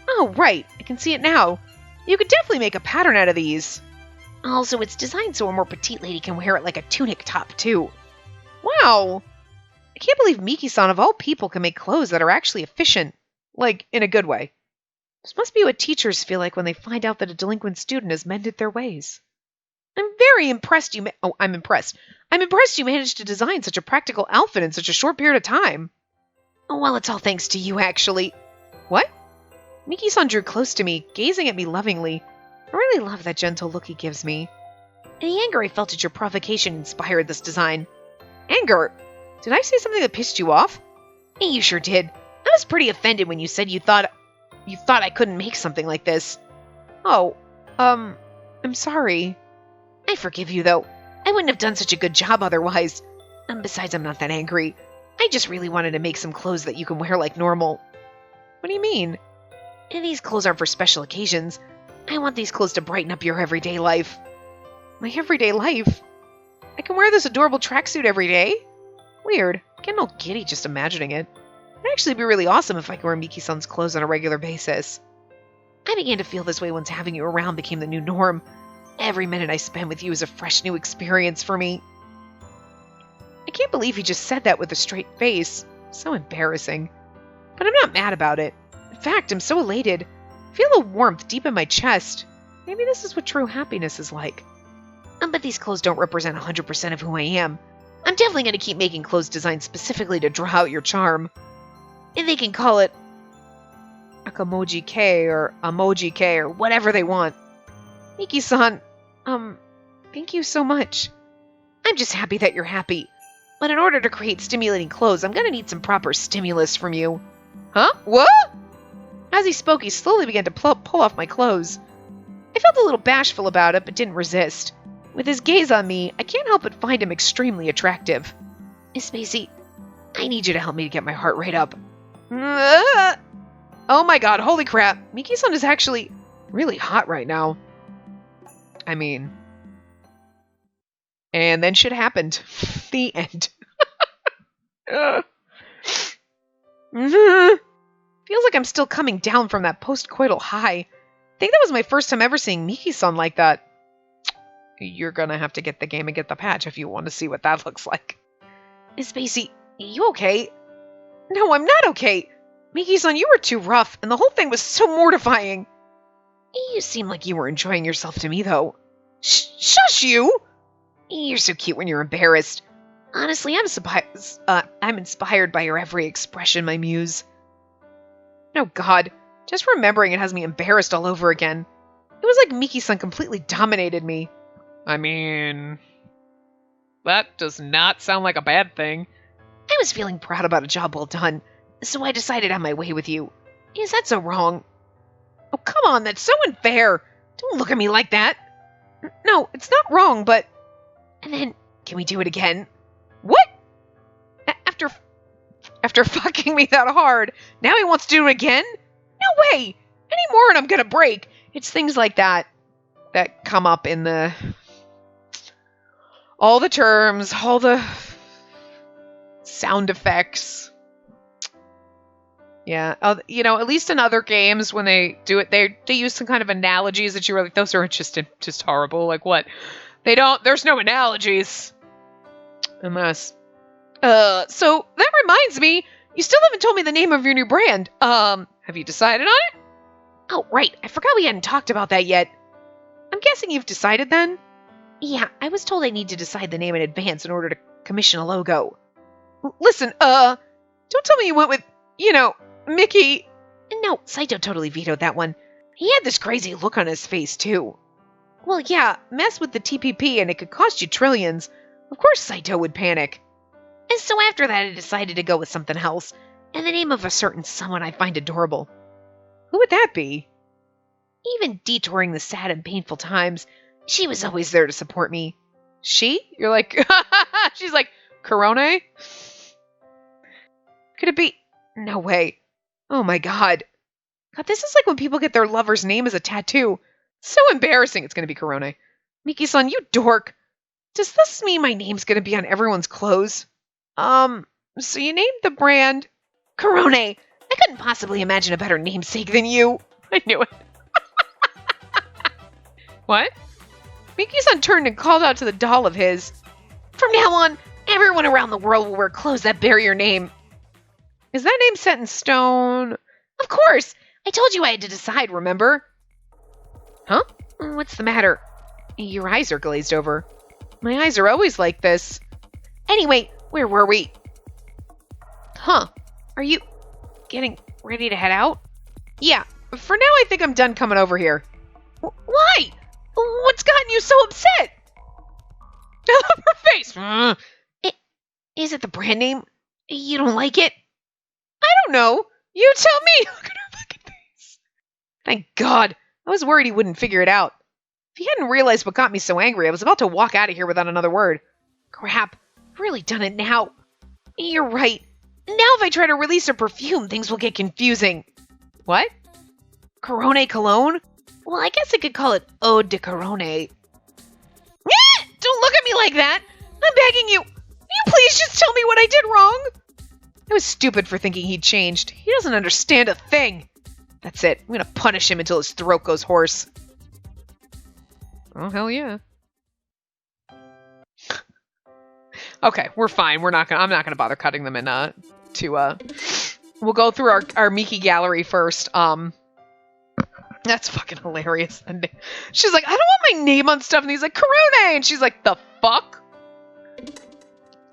Oh, right, I can see it now. You could definitely make a pattern out of these. Also, it's designed so a more petite lady can wear it like a tunic top too. Wow! I can't believe Miki-san of all people can make clothes that are actually efficient. Like, in a good way. This must be what teachers feel like when they find out that a delinquent student has mended their ways. I'm very impressed I'm impressed. I'm impressed you managed to design such a practical outfit in such a short period of time. Oh, well, it's all thanks to you, actually. What? Miki-san drew close to me, gazing at me lovingly. I really love that gentle look he gives me. And the anger I felt at your provocation inspired this design. Anger? Did I say something that pissed you off? Hey, you sure did. I was pretty offended when you said you thought I couldn't make something like this. Oh, I'm sorry. I forgive you, though. I wouldn't have done such a good job otherwise. Besides, I'm not that angry. I just really wanted to make some clothes that you can wear like normal. What do you mean? And these clothes aren't for special occasions. I want these clothes to brighten up your everyday life. My everyday life? I can wear this adorable tracksuit every day? Weird. I'm getting all giddy just imagining it. It'd actually be really awesome if I could wear Miki-san's clothes on a regular basis. I began to feel this way once having you around became the new norm. Every minute I spend with you is a fresh new experience for me. I can't believe he just said that with a straight face. So embarrassing. But I'm not mad about it. In fact, I'm so elated. I feel a warmth deep in my chest. Maybe this is what true happiness is like. But these clothes don't represent 100% of who I am. I'm definitely going to keep making clothes designed specifically to draw out your charm. And they can call it Akamoji K or Emoji K or whatever they want. Miki-san, thank you so much. I'm just happy that you're happy. But in order to create stimulating clothes, I'm going to need some proper stimulus from you. Huh? What? As he spoke, he slowly began to pull off my clothes. I felt a little bashful about it, but didn't resist. With his gaze on me, I can't help but find him extremely attractive. Spacey, I need you to help me to get my heart rate up. Oh my god, holy crap. Miki-san is actually really hot right now. I mean... And then shit happened. The end. Feels like I'm still coming down from that post-coital high. I think that was my first time ever seeing Miki-san like that. You're gonna have to get the game and get the patch if you want to see what that looks like. Spacey, you okay? No, I'm not okay. Miki-san, you were too rough, and the whole thing was so mortifying. You seem like you were enjoying yourself to me, though. Shush you! You're so cute when you're embarrassed. Honestly, I'm inspired by your every expression, my muse. Oh god, just remembering it has me embarrassed all over again. It was like Miki-san completely dominated me. I mean... that does not sound like a bad thing. I was feeling proud about a job well done, so I decided to have my way with you. Is that so wrong? Oh, come on, that's so unfair. Don't look at me like that. No, it's not wrong, but... And then, can we do it again? What? After fucking me that hard, now he wants to do it again? No way! Any more and I'm gonna break. It's things like that that come up in the... all the terms, all the sound effects. Yeah, you know, at least in other games when they do it, they use some kind of analogies that you're like, those are just horrible. Like what? There's no analogies. Unless... so that reminds me, you still haven't told me the name of your new brand. Have you decided on it? Oh, right, I forgot we hadn't talked about that yet. I'm guessing you've decided then? Yeah, I was told I need to decide the name in advance in order to commission a logo. Listen, don't tell me you went with, Miki. No, Saito totally vetoed that one. He had this crazy look on his face, too. Well, yeah, mess with the TPP and it could cost you trillions. Of course Saito would panic. And so after that, I decided to go with something else, in the name of a certain someone I find adorable. Who would that be? Even detouring the sad and painful times, she was always there to support me. She? You're like, she's like, Corone? Could it be? No way. Oh my god. God, this is like when people get their lover's name as a tattoo. So embarrassing it's going to be Corone. Miki-san, you dork. Does this mean my name's going to be on everyone's clothes? So you named the brand Corone. I couldn't possibly imagine a better namesake than you. I knew it. What? Miki-san turned and called out to the doll of his. From now on, everyone around the world will wear clothes that bear your name. Is that name set in stone? Of course! I told you I had to decide, remember? Huh? What's the matter? Your eyes are glazed over. My eyes are always like this. Anyway, where were we? Huh. Are you getting ready to head out? Yeah. For now, I think I'm done coming over here. Why? What's gotten you so upset? I love her face. Is it the brand name? You don't like it? I don't know. You tell me. Look at her fucking face. Thank God. I was worried he wouldn't figure it out. If he hadn't realized what got me so angry, I was about to walk out of here without another word. Crap. I've really done it now. You're right. Now if I try to release a perfume, things will get confusing. What? Corone cologne? Well, I guess I could call it Eau de Corone. Don't look at me like that! I'm begging you! Will you please just tell me what I did wrong? I was stupid for thinking he'd changed. He doesn't understand a thing. That's it. I'm gonna punish him until his throat goes hoarse. Oh, hell yeah. Okay, we're fine. I'm not gonna bother cutting them in, we'll go through our Miki gallery first. That's fucking hilarious. She's like, I don't want my name on stuff. And he's like, Corone! And she's like, the fuck?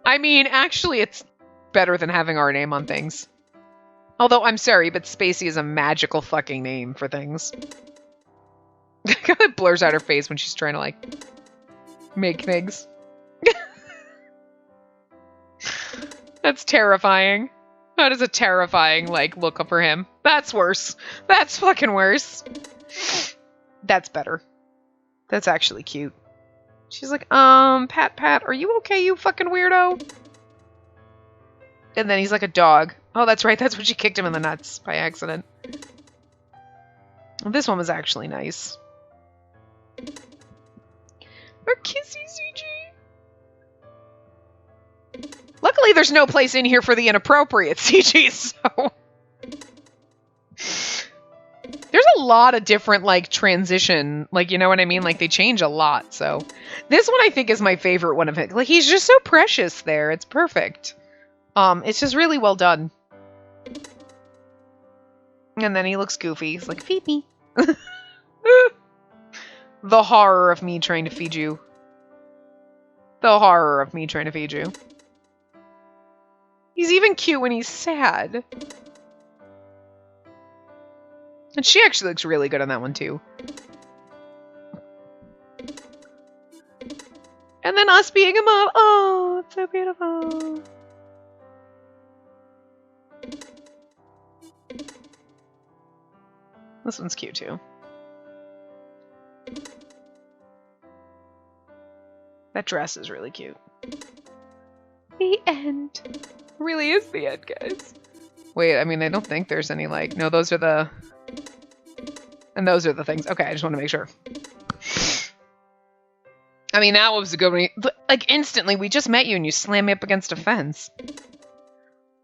I mean, actually, it's better than having our name on things. Although, I'm sorry, but Spacey is a magical fucking name for things. It blurs out her face when she's trying to, like, make things. That's terrifying. That is a terrifying, like, look for him. That's worse. That's fucking worse. That's better. That's actually cute. She's like, Pat, are you okay, you fucking weirdo? And then he's like a dog. Oh, that's right. That's when she kicked him in the nuts by accident. Well, this one was actually nice. Or kissy CG. Luckily, there's no place in here for the inappropriate CG, so... There's a lot of different, like, transition, like, you know what I mean? Like, they change a lot, so... This one, I think, is my favorite one of it. Like, he's just so precious there. It's perfect. It's just really well done. And then he looks goofy. He's like, feed me. The horror of me trying to feed you. The horror of me trying to feed you. He's even cute when he's sad. And she actually looks really good on that one, too. And then us being a mom. Oh, it's so beautiful. This one's cute, too. That dress is really cute. The end. Really is the end, guys. Wait, I mean, I don't think there's any, like... No, those are the... And those are the things. Okay, I just want to make sure. I mean, that was a good one. Like, instantly, we just met you and you slammed me up against a fence.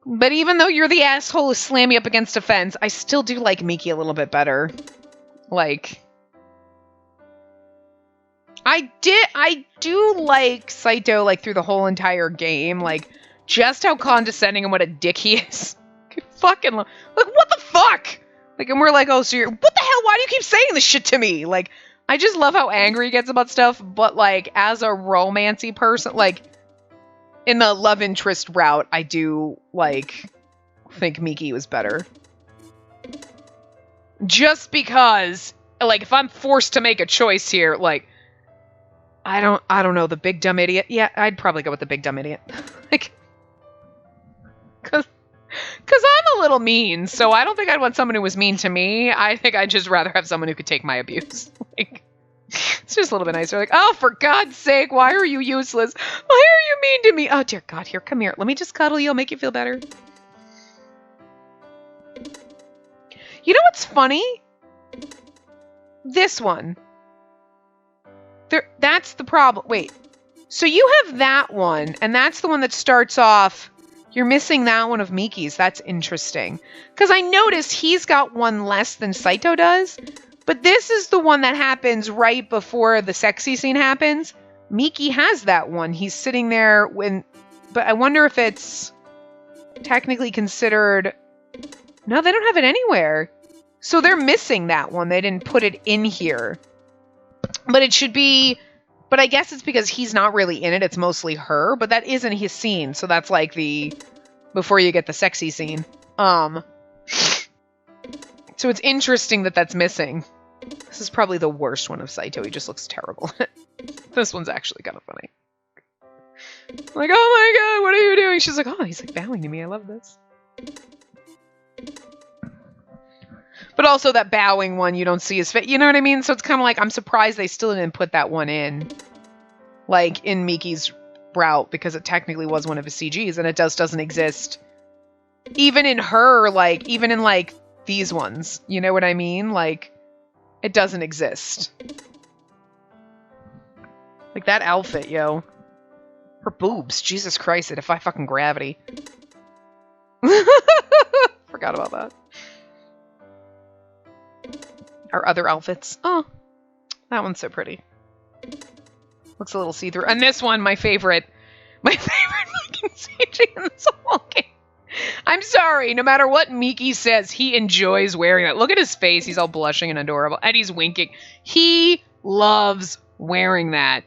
But even though you're the asshole who slammed me up against a fence, I still do like Miki a little bit better. Like... I do like Saito, like, through the whole entire game. Like, just how condescending and what a dick he is. Fucking, like, what the fuck? Like, and we're like, oh, so you're, what the hell? Why do you keep saying this shit to me? Like, I just love how angry he gets about stuff, but, like, as a romancy person, like, in the love interest route, I do, like, think Miki was better. Just because, like, if I'm forced to make a choice here, like, I don't know, the big dumb idiot. Yeah, I'd probably go with the big dumb idiot. Like, cause I'm a little mean, so I don't think I'd want someone who was mean to me. I think I'd just rather have someone who could take my abuse. Like, It's just a little bit nicer. Like, oh, for God's sake, why are you useless? Why are you mean to me? Oh, dear God, here, come here. Let me just cuddle you. I'll make you feel better. You know what's funny? This one. That's the problem. Wait. So you have that one, and that's the one that starts off... You're missing that one of Miki's. That's interesting. Because I noticed he's got one less than Saito does. But this is the one that happens right before the sexy scene happens. Miki has that one. He's sitting there when... But I wonder if it's technically considered... No, they don't have it anywhere. So they're missing that one. They didn't put it in here. But it should be... But I guess it's because he's not really in it. It's mostly her. But that isn't his scene. So that's like the... Before you get the sexy scene. So it's interesting that that's missing. This is probably the worst one of Saito. He just looks terrible. This one's actually kind of funny. Like, oh my God, what are you doing? She's like, oh, he's like bowing to me. I love this. But also that bowing one, you don't see his face. You know what I mean? So it's kind of like, I'm surprised they still didn't put that one in. Like, in Miki's route, because it technically was one of his CGs, and it doesn't exist. Even in her, like, even in, like, these ones. You know what I mean? Like, it doesn't exist. Like, that outfit, yo. Her boobs. Jesus Christ, it defy fucking gravity. Forgot about that. Our other outfits. Oh, that one's so pretty. Looks a little see-through. And this one, my favorite fucking CG in this whole game. I'm sorry, no matter what Miki says, he enjoys wearing that. Look at his face. He's all blushing and adorable. And he's winking. He loves wearing that.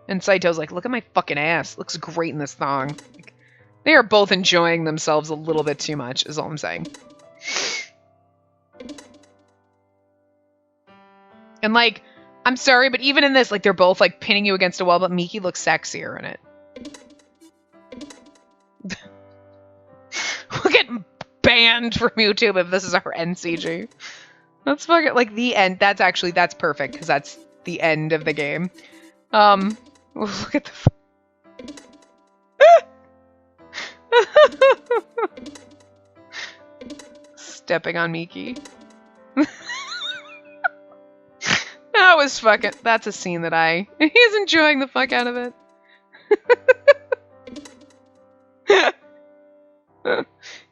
And Saito's like, look at my fucking ass. Looks great in this thong. Like, they are both enjoying themselves a little bit too much, is all I'm saying. And, like, I'm sorry, but even in this, like, they're both, like, pinning you against a wall, but Miki looks sexier in it. We'll get banned from YouTube if this is our NCG. That's fucking, like, the end. That's perfect, because that's the end of the game. Look at the... Stepping on Miki. That was fucking... That's a scene that he's enjoying the fuck out of it.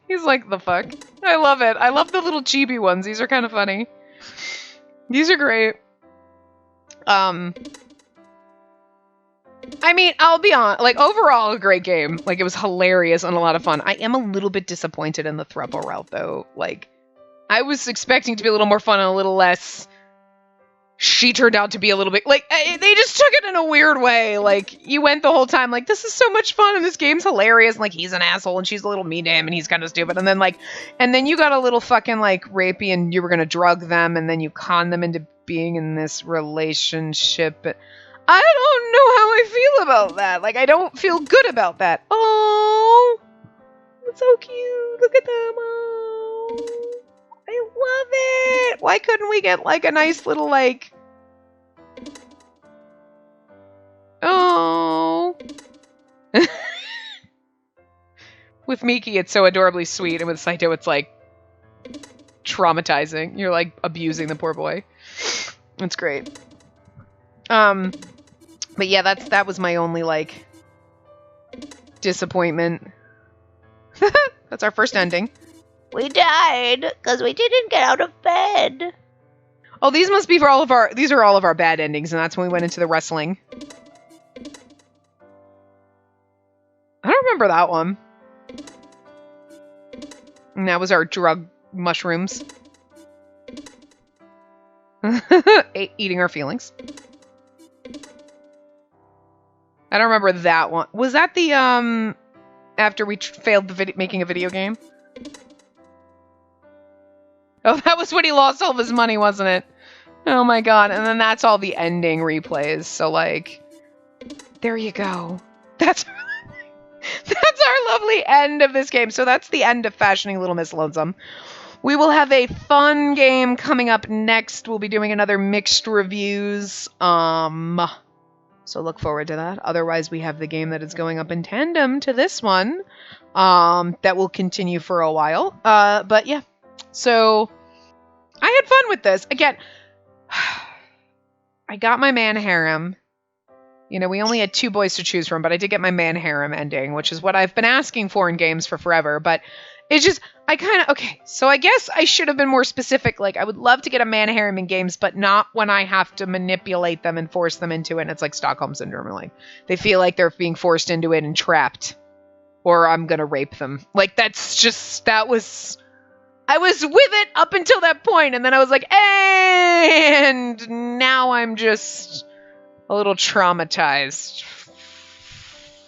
He's like, the fuck? I love it. I love the little chibi ones. These are kind of funny. These are great. I mean, I'll be honest. Like, overall, a great game. Like, it was hilarious and a lot of fun. I am a little bit disappointed in the throuple route, though. Like, I was expecting to be a little more fun and a little less... She turned out to be a little bit... Like, they just took it in a weird way. Like, you went the whole time like, this is so much fun and this game's hilarious. And, like, he's an asshole and she's a little mean to him and he's kind of stupid. And then, like... And then you got a little fucking, like, rapey and you were gonna drug them and then you conned them into being in this relationship. I don't know how I feel about that. Like, I don't feel good about that. Oh, that's so cute. Look at them. Oh, I love it. Why couldn't we get, like, a nice little, like... Oh. With Miki, it's so adorably sweet. And with Saito, it's, like, traumatizing. You're, like, abusing the poor boy. It's great. But yeah, that was my only, like, disappointment. That's our first ending. We died because we didn't get out of bed. Oh, these must be for these are all of our bad endings, and that's when we went into the wrestling. I don't remember that one. And that was our drug mushrooms. Eating our feelings. I don't remember that one. Was that the, after we failed making a video game? Oh, that was when he lost all of his money, wasn't it? Oh my god. And then that's all the ending replays. So, like, there you go. That's our lovely end of this game. So that's the end of Fashioning Little Miss Lonesome. We will have a fun game coming up next. We'll be doing another mixed reviews. So look forward to that. Otherwise, we have the game that is going up in tandem to this one. That will continue for a while. But yeah. So I had fun with this. Again, I got my man harem. You know, we only had 2 boys to choose from, but I did get my man harem ending, which is what I've been asking for in games for forever. But it's just, okay, so I guess I should have been more specific. Like, I would love to get a man harem in games, but not when I have to manipulate them and force them into it. And it's like Stockholm Syndrome. Like, they feel like they're being forced into it and trapped. Or I'm going to rape them. Like, I was with it up until that point, and then I was like, and now I'm just a little traumatized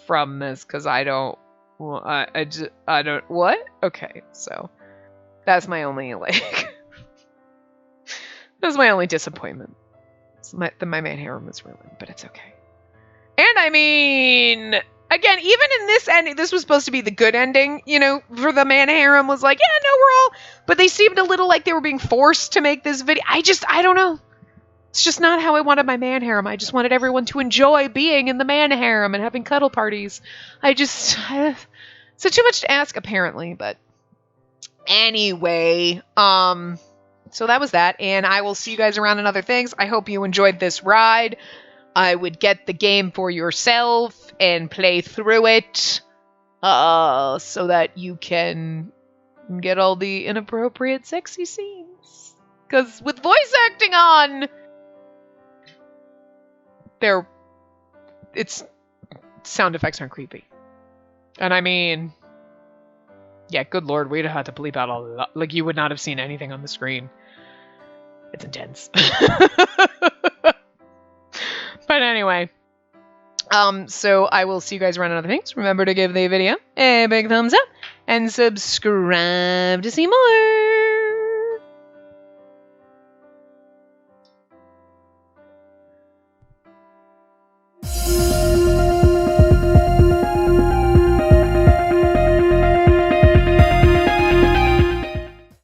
from this because I don't, what? Okay, so that's my only, that's my only disappointment. My man harem was ruined, but it's okay. And I mean, again, even in this ending, this was supposed to be the good ending, you know, for the man harem was like, yeah, no, we're all, but they seemed a little like they were being forced to make this video. I don't know. It's just not how I wanted my man harem. I just wanted everyone to enjoy being in the man harem and having cuddle parties. It's too much to ask, apparently, but anyway, so that was that, and I will see you guys around in other things. I hope you enjoyed this ride. I would get the game for yourself and play through it, so that you can get all the inappropriate sexy scenes. Because with voice acting on, sound effects aren't creepy. And I mean, yeah, good lord, we'd have had to bleep out a lot. Like, you would not have seen anything on the screen. It's intense. But anyway, so I will see you guys around on other things. Remember to give the video a big thumbs up and subscribe to see more.